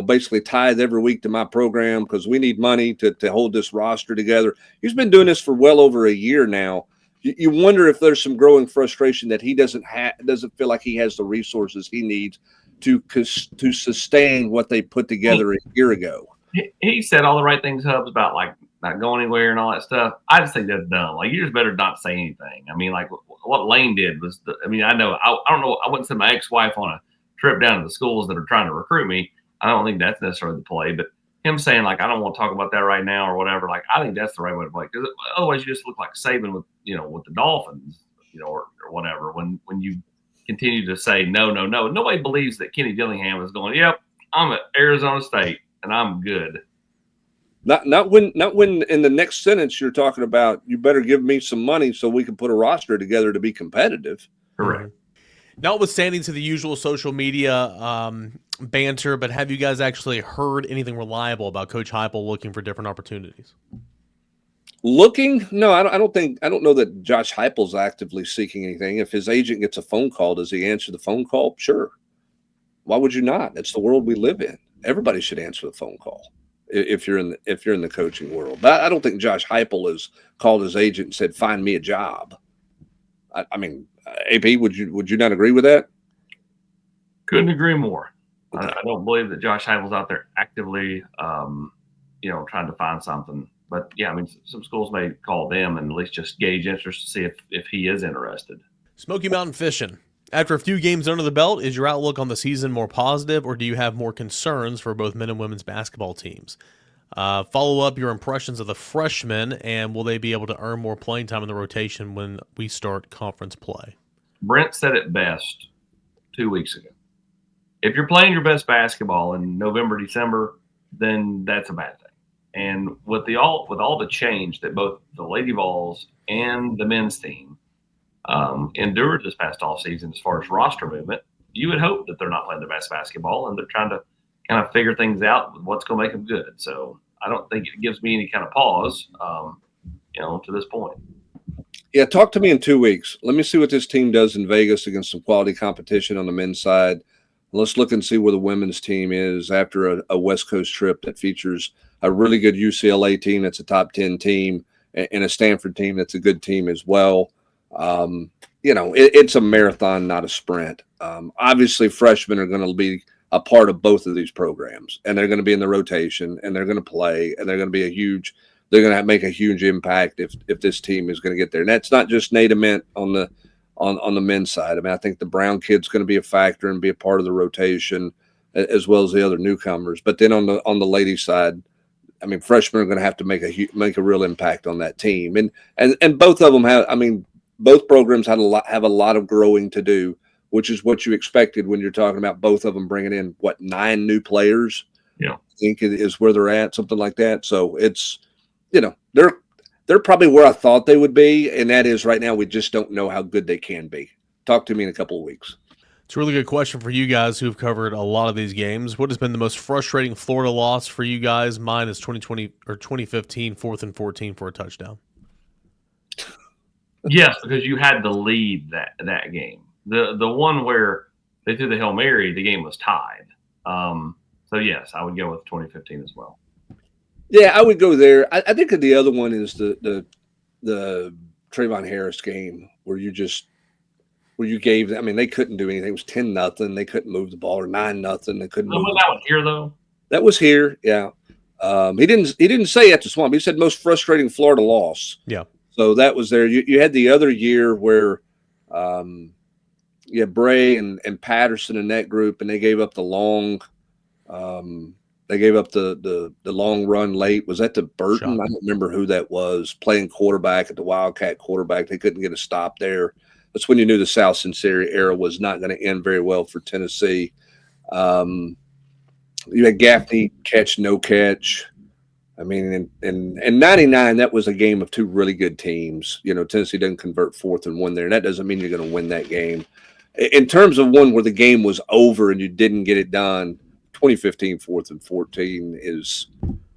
Basically tithe every week to my program because we need money to hold this roster together. He's been doing this for well over a year now. You wonder if there's some growing frustration that he doesn't feel like he has the resources he needs to sustain what they put together a year ago. He said all the right things, Hubs, about like not going anywhere and all that stuff. I just think that's dumb. Like, you just better not say anything. I mean, like what Lane did was, I don't know. I wouldn't send my ex-wife on a trip down to the schools that are trying to recruit me. I don't think that's necessarily the play, but him saying like, I don't want to talk about that right now or whatever, like, I think that's the right way to play. Because otherwise you just look like Saban with the Dolphins, or whatever. When you continue to say no, nobody believes that Kenny Dillingham is going, yep, I'm at Arizona State and I'm good. Not when in the next sentence you're talking about, you better give me some money so we can put a roster together to be competitive. Correct. Notwithstanding to the usual social media banter, but have you guys actually heard anything reliable about Coach Heupel looking for different opportunities? Looking? No, I don't know that Josh Heupel's actively seeking anything. If his agent gets a phone call, does he answer the phone call? Sure. Why would you not? That's the world we live in. Everybody should answer the phone call if you're in the coaching world. But I don't think Josh Heupel has called his agent and said, "Find me a job." I mean, AP, would you not agree with that? Couldn't agree more. Okay. I don't believe that Josh Heupel's out there actively, trying to find something. But yeah, I mean, some schools may call them and at least just gauge interest to see if he is interested. Smoky Mountain Fishin. After a few games under the belt, is your outlook on the season more positive, or do you have more concerns for both men and women's basketball teams? Follow up your impressions of the freshmen, and will they be able to earn more playing time in the rotation when we start conference play? Brent said it best 2 weeks ago. If you're playing your best basketball in November, December, then that's a bad thing. And with all the change that both the Lady Vols and the men's team endured this past off season as far as roster movement, you would hope that they're not playing their best basketball and they're trying to kind of figure things out with what's going to make them good. So I don't think it gives me any kind of pause, to this point. Yeah, talk to me in 2 weeks. Let me see what this team does in Vegas against some quality competition on the men's side. Let's look and see where the women's team is after a West Coast trip that features a really good UCLA team that's a top 10 team and a Stanford team that's a good team as well. It's a marathon, not a sprint. Obviously, freshmen are going to be a part of both of these programs, and they're going to be in the rotation, and they're going to play, and they're going to be they're going to make a huge impact if this team is going to get there. And that's not just Nate Ament on the men's side. I mean, I think the Brown kid's going to be a factor and be a part of the rotation as well as the other newcomers. But then on the ladies' side, I mean, freshmen are going to have to make a real impact on that team. And both of them have. I mean, both programs have a lot of growing to do, which is what you expected when you're talking about both of them bringing in 9 new players. Yeah, I think it is where they're at, something like that. So it's they're probably where I thought they would be, and that is right now we just don't know how good they can be. Talk to me in a couple of weeks. It's a really good question for you guys who've covered a lot of these games. What has been the most frustrating Florida loss for you guys? Mine is 2020 or 2015, 4th and 14 for a touchdown. Yes, because you had the lead that game. The one where they threw the Hail Mary, the game was tied. So yes, I would go with 2015 as well. Yeah, I would go there. I think the other one is the Trayvon Harris game where you gave. I mean, they couldn't do anything. It was 10-0. They couldn't move the ball, or 9-0. They couldn't. Was that one here though? That was here. Yeah. He didn't say at the Swamp. He said most frustrating Florida loss. Yeah. So that was there. You had the other year where, Bray and Patterson in that group, and they gave up the long. They gave up the long run late. Was that the Burton? Shot. I don't remember who that was playing quarterback at the Wildcat quarterback. They couldn't get a stop there. That's when you knew the South Sincere era was not going to end very well for Tennessee. You had Gaffney catch, no catch. I mean, in 99, that was a game of two really good teams. Tennessee didn't convert 4th and 1 there, and that doesn't mean you're going to win that game. In terms of one where the game was over and you didn't get it done, 2015 4th and 14 is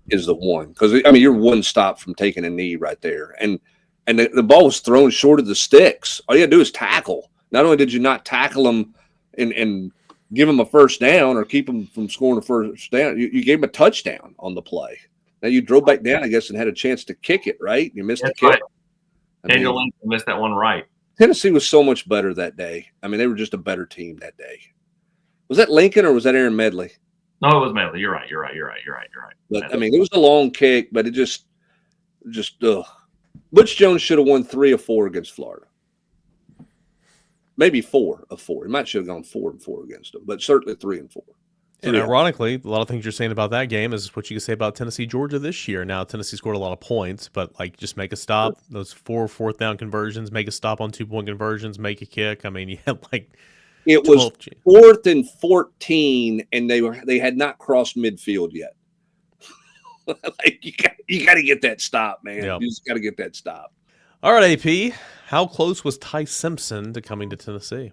the one, because I mean you're one stop from taking a knee right there, and the ball was thrown short of the sticks. All you had to do is tackle. Not only did you not tackle them and give them a first down or keep them from scoring a first down, you gave them a touchdown on the play. Now you drove back down, I guess, and had a chance to kick it. Right? You missed the kick. Right. Daniel Lincoln missed that one right. Tennessee was so much better that day. I mean, they were just a better team that day. Was that Lincoln or was that Aaron Medley? No, it was Mallou. You're right. But I mean, it was a long kick, but it just Butch Jones should have won 3 of 4 against Florida. Maybe 4 of 4. He might should have gone 4 and 4 against them, but certainly 3 and 4. And ironically, a lot of things you're saying about that game is what you can say about Tennessee, Georgia this year. Now, Tennessee scored a lot of points, but just make a stop. Those 4 4th down conversions, make a stop on 2-point conversions, make a kick. I mean, you had it was 4th and 14, and they had not crossed midfield yet. You got to get that stop, man. Yep. You just got to get that stop. All right, AP. How close was Ty Simpson to coming to Tennessee?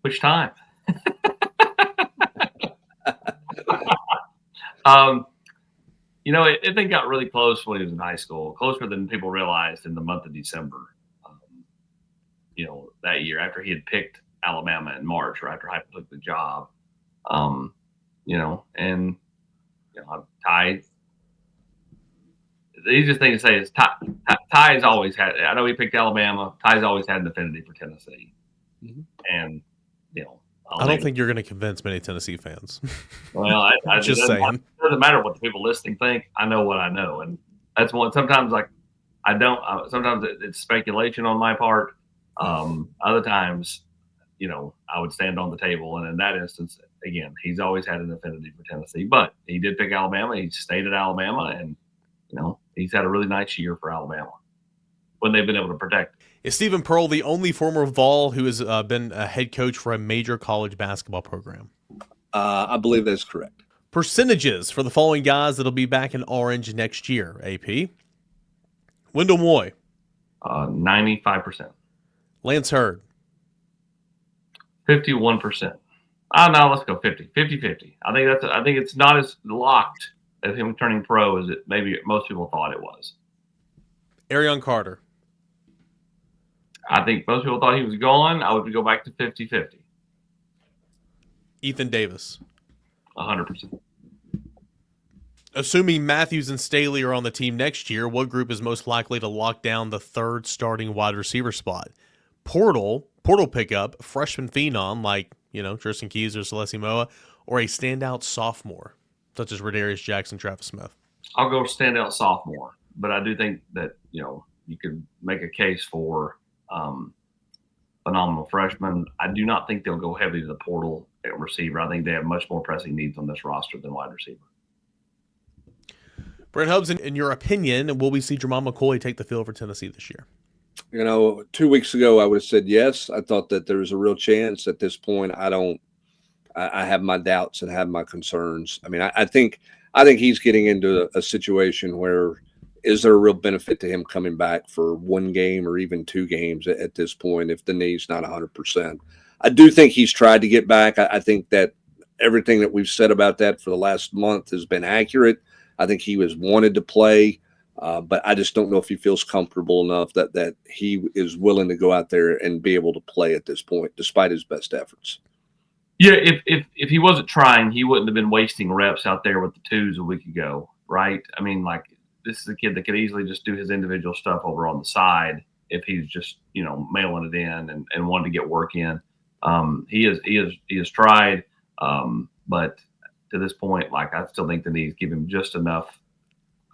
Which time? It got really close when he was in high school, closer than people realized in the month of December. That year after he had picked Alabama in March, or after Heupel took the job. Ty. The easiest thing to say is Ty's always had. I know he picked Alabama. Ty's always had an affinity for Tennessee, and I don't think you're going to convince many Tennessee fans. Well, I just saying. It doesn't matter what the people listening think. I know what I know, and that's one. Sometimes, I don't. Sometimes it's speculation on my part. Other times, I would stand on the table, and in that instance, again, he's always had an affinity for Tennessee. But he did pick Alabama. He stayed at Alabama, and he's had a really nice year for Alabama when they've been able to protect. Is Stephen Pearl the only former Vol who has been a head coach for a major college basketball program? I believe that's correct. Percentages for the following guys that'll be back in Orange next year, AP. Wendell Moy. 95%. Lance Hurd. 51%. No, let's go 50. 50-50. I think it's not as locked as him turning pro as it maybe most people thought it was. Arion Carter. I think most people thought he was gone. I would go back to 50-50. Ethan Davis. 100%. Assuming Matthews and Staley are on the team next year, what group is most likely to lock down the third starting wide receiver spot? Portal pickup, freshman phenom like, Tristan Keys or Celeste Moa, or a standout sophomore, such as Radarius Jackson, Travis Smith? I'll go standout sophomore, but I do think that, you could make a case for phenomenal freshmen. I do not think they'll go heavy to the portal at receiver. I think they have much more pressing needs on this roster than wide receiver. Brent Hubbs, in your opinion, will we see Jermod McCoy take the field for Tennessee this year? 2 weeks ago, I would have said yes. I thought that there was a real chance. At this point, I have my doubts and have my concerns. I mean, I think he's getting into a situation where is there a real benefit to him coming back for one game or even 2 games at this point if the knee's not 100%? I do think he's tried to get back. I think that everything that we've said about that for the last month has been accurate. I think he was wanted to play. But I just don't know if he feels comfortable enough that he is willing to go out there and be able to play at this point, despite his best efforts. Yeah, if he wasn't trying, he wouldn't have been wasting reps out there with the 2s a week ago, right? I mean, this is a kid that could easily just do his individual stuff over on the side if he's just mailing it in and wanted to get work in. He has tried, but to this point, I still think the knees give him just enough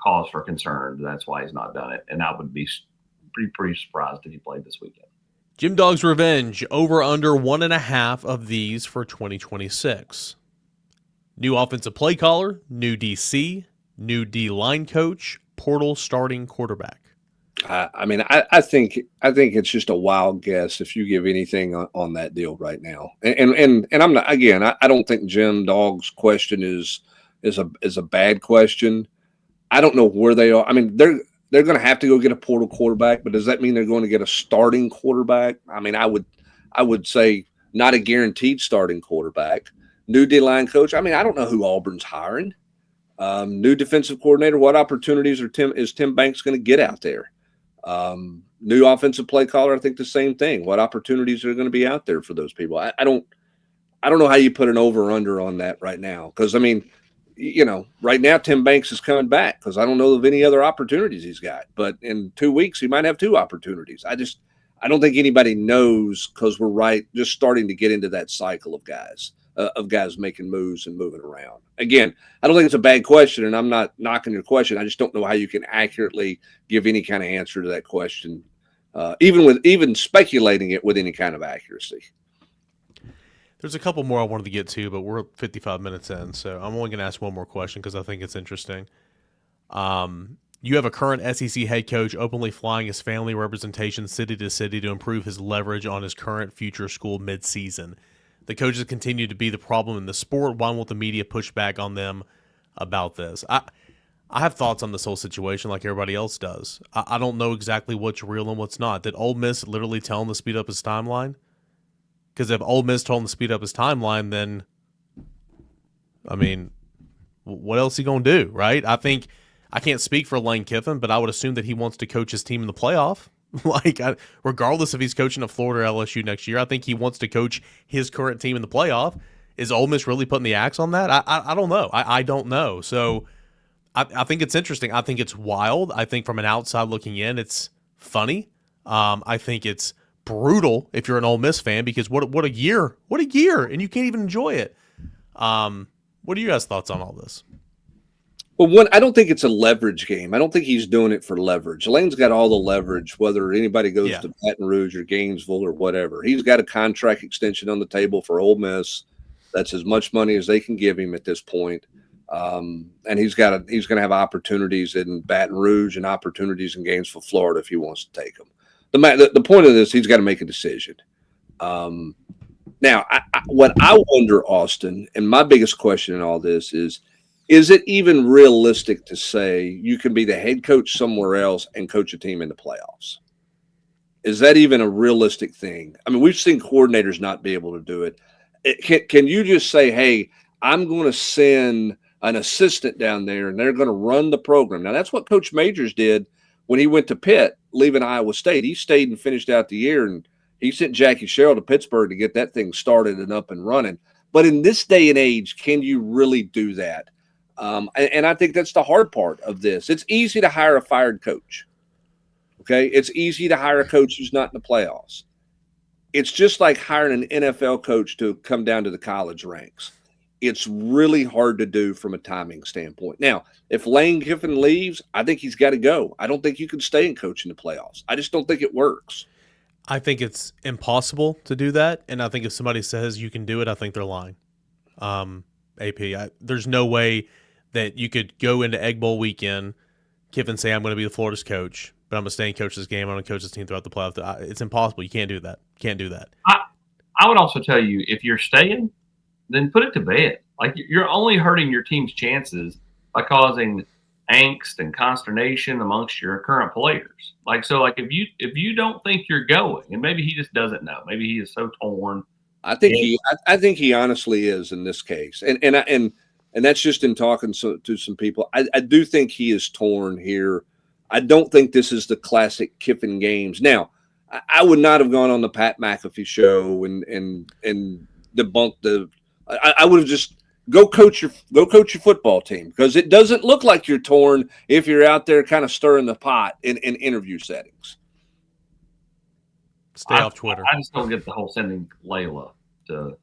cause for concern. That's why he's not done it. And I would be pretty surprised if he played this weekend. Jim Dog's revenge, over under 1.5 of these for 2026. New offensive play caller, new DC, new D-line coach, portal starting quarterback. I think it's just a wild guess if you give anything on that deal right now. And I'm not, again, I don't think Jim Dog's question is a bad question. I don't know where they are. I mean, they're going to have to go get a portal quarterback, but does that mean they're going to get a starting quarterback? I mean, I would say not a guaranteed starting quarterback. New D-line coach. I mean, I don't know who Auburn's hiring. New defensive coordinator. What opportunities is Tim Banks going to get out there? New offensive play caller. I think the same thing. What opportunities are going to be out there for those people? I don't know how you put an over or under on that right now. Because I mean, right now Tim Banks is coming back because I don't know of any other opportunities he's got. But in 2 weeks, he might have 2 opportunities. I don't think anybody knows because we're just starting to get into that cycle of guys making moves and moving around. Again, I don't think it's a bad question, and I'm not knocking your question. I just don't know how you can accurately give any kind of answer to that question, even speculating it with any kind of accuracy. There's a couple more I wanted to get to, but we're 55 minutes in, so I'm only going to ask one more question because I think it's interesting. You have a current SEC head coach openly flying his family representation city to city to improve his leverage on his current future school midseason. The coaches continue to be the problem in the sport. Why won't the media push back on them about this? I have thoughts on this whole situation like everybody else does. I don't know exactly what's real and what's not. Did Ole Miss literally tell him to speed up his timeline? Because if Ole Miss told him to speed up his timeline, then, I mean, what else is he going to do, right? I can't speak for Lane Kiffin, but I would assume that he wants to coach his team in the playoff. Regardless if he's coaching at Florida or LSU next year, I think he wants to coach his current team in the playoff. Is Ole Miss really putting the axe on that? I don't know. I don't know. So I think it's interesting. I think it's wild. I think from an outside looking in, it's funny. I think it's brutal if you're an Ole Miss fan, because what a year, and you can't even enjoy it. What are you guys' thoughts on all this? Well, I don't think it's a leverage game. I don't think he's doing it for leverage. Lane's got all the leverage, whether anybody goes to Baton Rouge or Gainesville or whatever. He's got a contract extension on the table for Ole Miss. That's as much money as they can give him at this point. And he's going to have opportunities in Baton Rouge and opportunities in Gainesville, Florida, if he wants to take them. The point of this, he's got to make a decision. Now, what I wonder, Austin, and my biggest question in all this is it even realistic to say you can be the head coach somewhere else and coach a team in the playoffs? Is that even a realistic thing? I mean, we've seen coordinators not be able to do it. Can you just say, hey, I'm going to send an assistant down there and they're going to run the program? Now, that's what Coach Majors did when he went to Pitt, leaving Iowa State. He stayed and finished out the year, and he sent Jackie Sherrill to Pittsburgh to get that thing started and up and running. But in this day and age, can you really do that? And I think that's the hard part of this. It's easy to hire a fired coach. Okay. It's easy to hire a coach who's not in the playoffs. It's just like hiring an NFL coach to come down to the college ranks. It's really hard to do from a timing standpoint. Now, if Lane Kiffin leaves, I think he's got to go. I don't think you can stay and coach in the playoffs. I just don't think it works. I think it's impossible to do that. And I think if somebody says you can do it, I think they're lying. There's no way that you could go into Egg Bowl weekend, Kiffin say, I'm going to be the Florida's coach, but I'm going to stay and coach this game. I'm going to coach this team throughout the playoff. It's impossible. You can't do that. Can't do that. I would also tell you, if you're staying, then put it to bed. Like, you're only hurting your team's chances by causing angst and consternation amongst your current players. If you don't think you're going, and maybe he just doesn't know, maybe he is so torn. I think he honestly is in this case. And that's just in talking to some people. I do think he is torn here. I don't think this is the classic Kiffin games. Now, I would not have gone on the Pat McAfee show and debunked the. I would have just go coach your football team, because it doesn't look like you're torn if you're out there kind of stirring the pot in interview settings. Stay off Twitter. I just don't get the whole sending Layla to.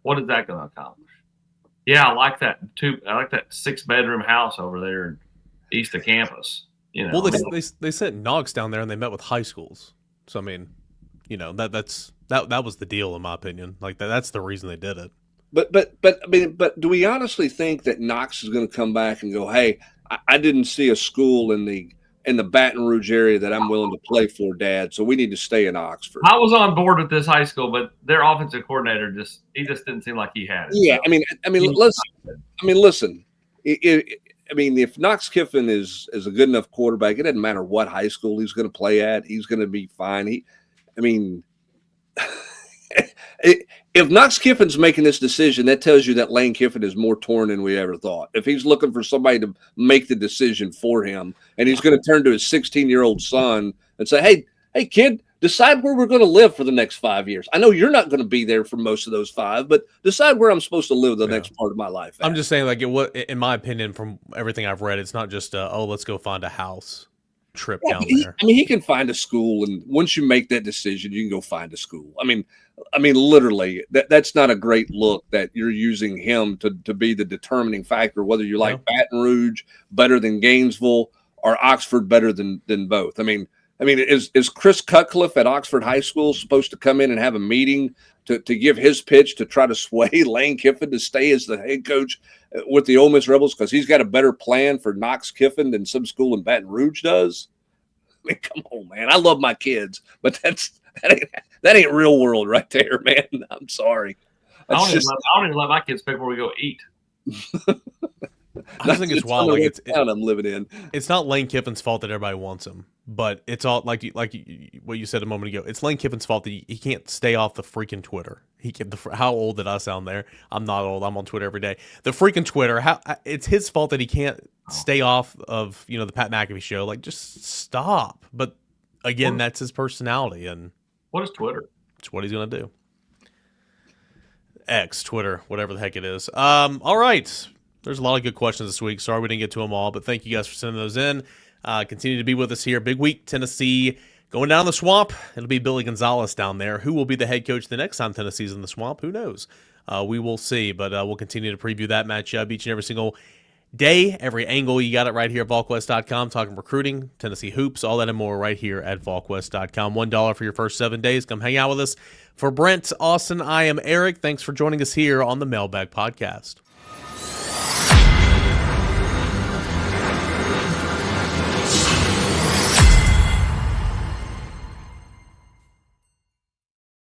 What is that going to accomplish? Yeah, I like that 6-bedroom house over there in east of campus. You know, well, they sent Knox down there and they met with high schools. So I mean, you know, that was the deal in my opinion. Like that's the reason they did it. But do we honestly think that Knox is going to come back and go, hey, I didn't see a school in the Baton Rouge area that I'm willing to play for, Dad, so we need to stay in Oxford? I was on board with this high school, but their offensive coordinator just didn't seem like he had it. Yeah, so. Listen. If Knox Kiffin is a good enough quarterback, it doesn't matter what high school he's going to play at. He's going to be fine. If Knox Kiffin's making this decision, that tells you that Lane Kiffin is more torn than we ever thought. If he's looking for somebody to make the decision for him, and he's going to turn to his 16-year-old son and say, hey, kid, decide where we're going to live for the next 5 years. I know you're not going to be there for most of those 5, but decide where I'm supposed to live the next part of my life. I'm just saying, like, in my opinion, from everything I've read, it's not just let's go find a house trip down there. He can find a school, and once you make that decision, you can go find a school. Literally, that's not a great look that you're using him to be the determining factor, whether you like Baton Rouge better than Gainesville or Oxford better than both. Is Chris Cutcliffe at Oxford High School supposed to come in and have a meeting to give his pitch to try to sway Lane Kiffin to stay as the head coach with the Ole Miss Rebels because he's got a better plan for Knox Kiffin than some school in Baton Rouge does? Come on, man. I love my kids, but that ain't real world right there, man. I'm sorry. I don't even let my kids pick where we go eat. I just think it's wild. I'm living in. It's not Lane Kiffin's fault that everybody wants him. But it's all like what you said a moment ago. It's Lane Kiffin's fault that he can't stay off the freaking Twitter. How old did I sound there? I'm not old. I'm on Twitter every day. The freaking Twitter. It's his fault that he can't stay off of the Pat McAfee show. Like, just stop. But again, that's his personality, and what is Twitter? It's what he's gonna do. X, Twitter, whatever the heck it is. All right. There's a lot of good questions this week. Sorry we didn't get to them all, but thank you guys for sending those in. Continue to be with us here. Big week, Tennessee going down the swamp. It'll be Billy Gonzalez down there. Who will be the head coach the next time Tennessee's in the swamp? Who knows? We will see, but we'll continue to preview that matchup each and every single day, every angle. You got it right here at Volquest.com, talking recruiting, Tennessee hoops, all that and more right here at Volquest.com. $1 for your first 7 days. Come hang out with us. For Brent, Austin, I am Eric. Thanks for joining us here on the Mailbag Podcast.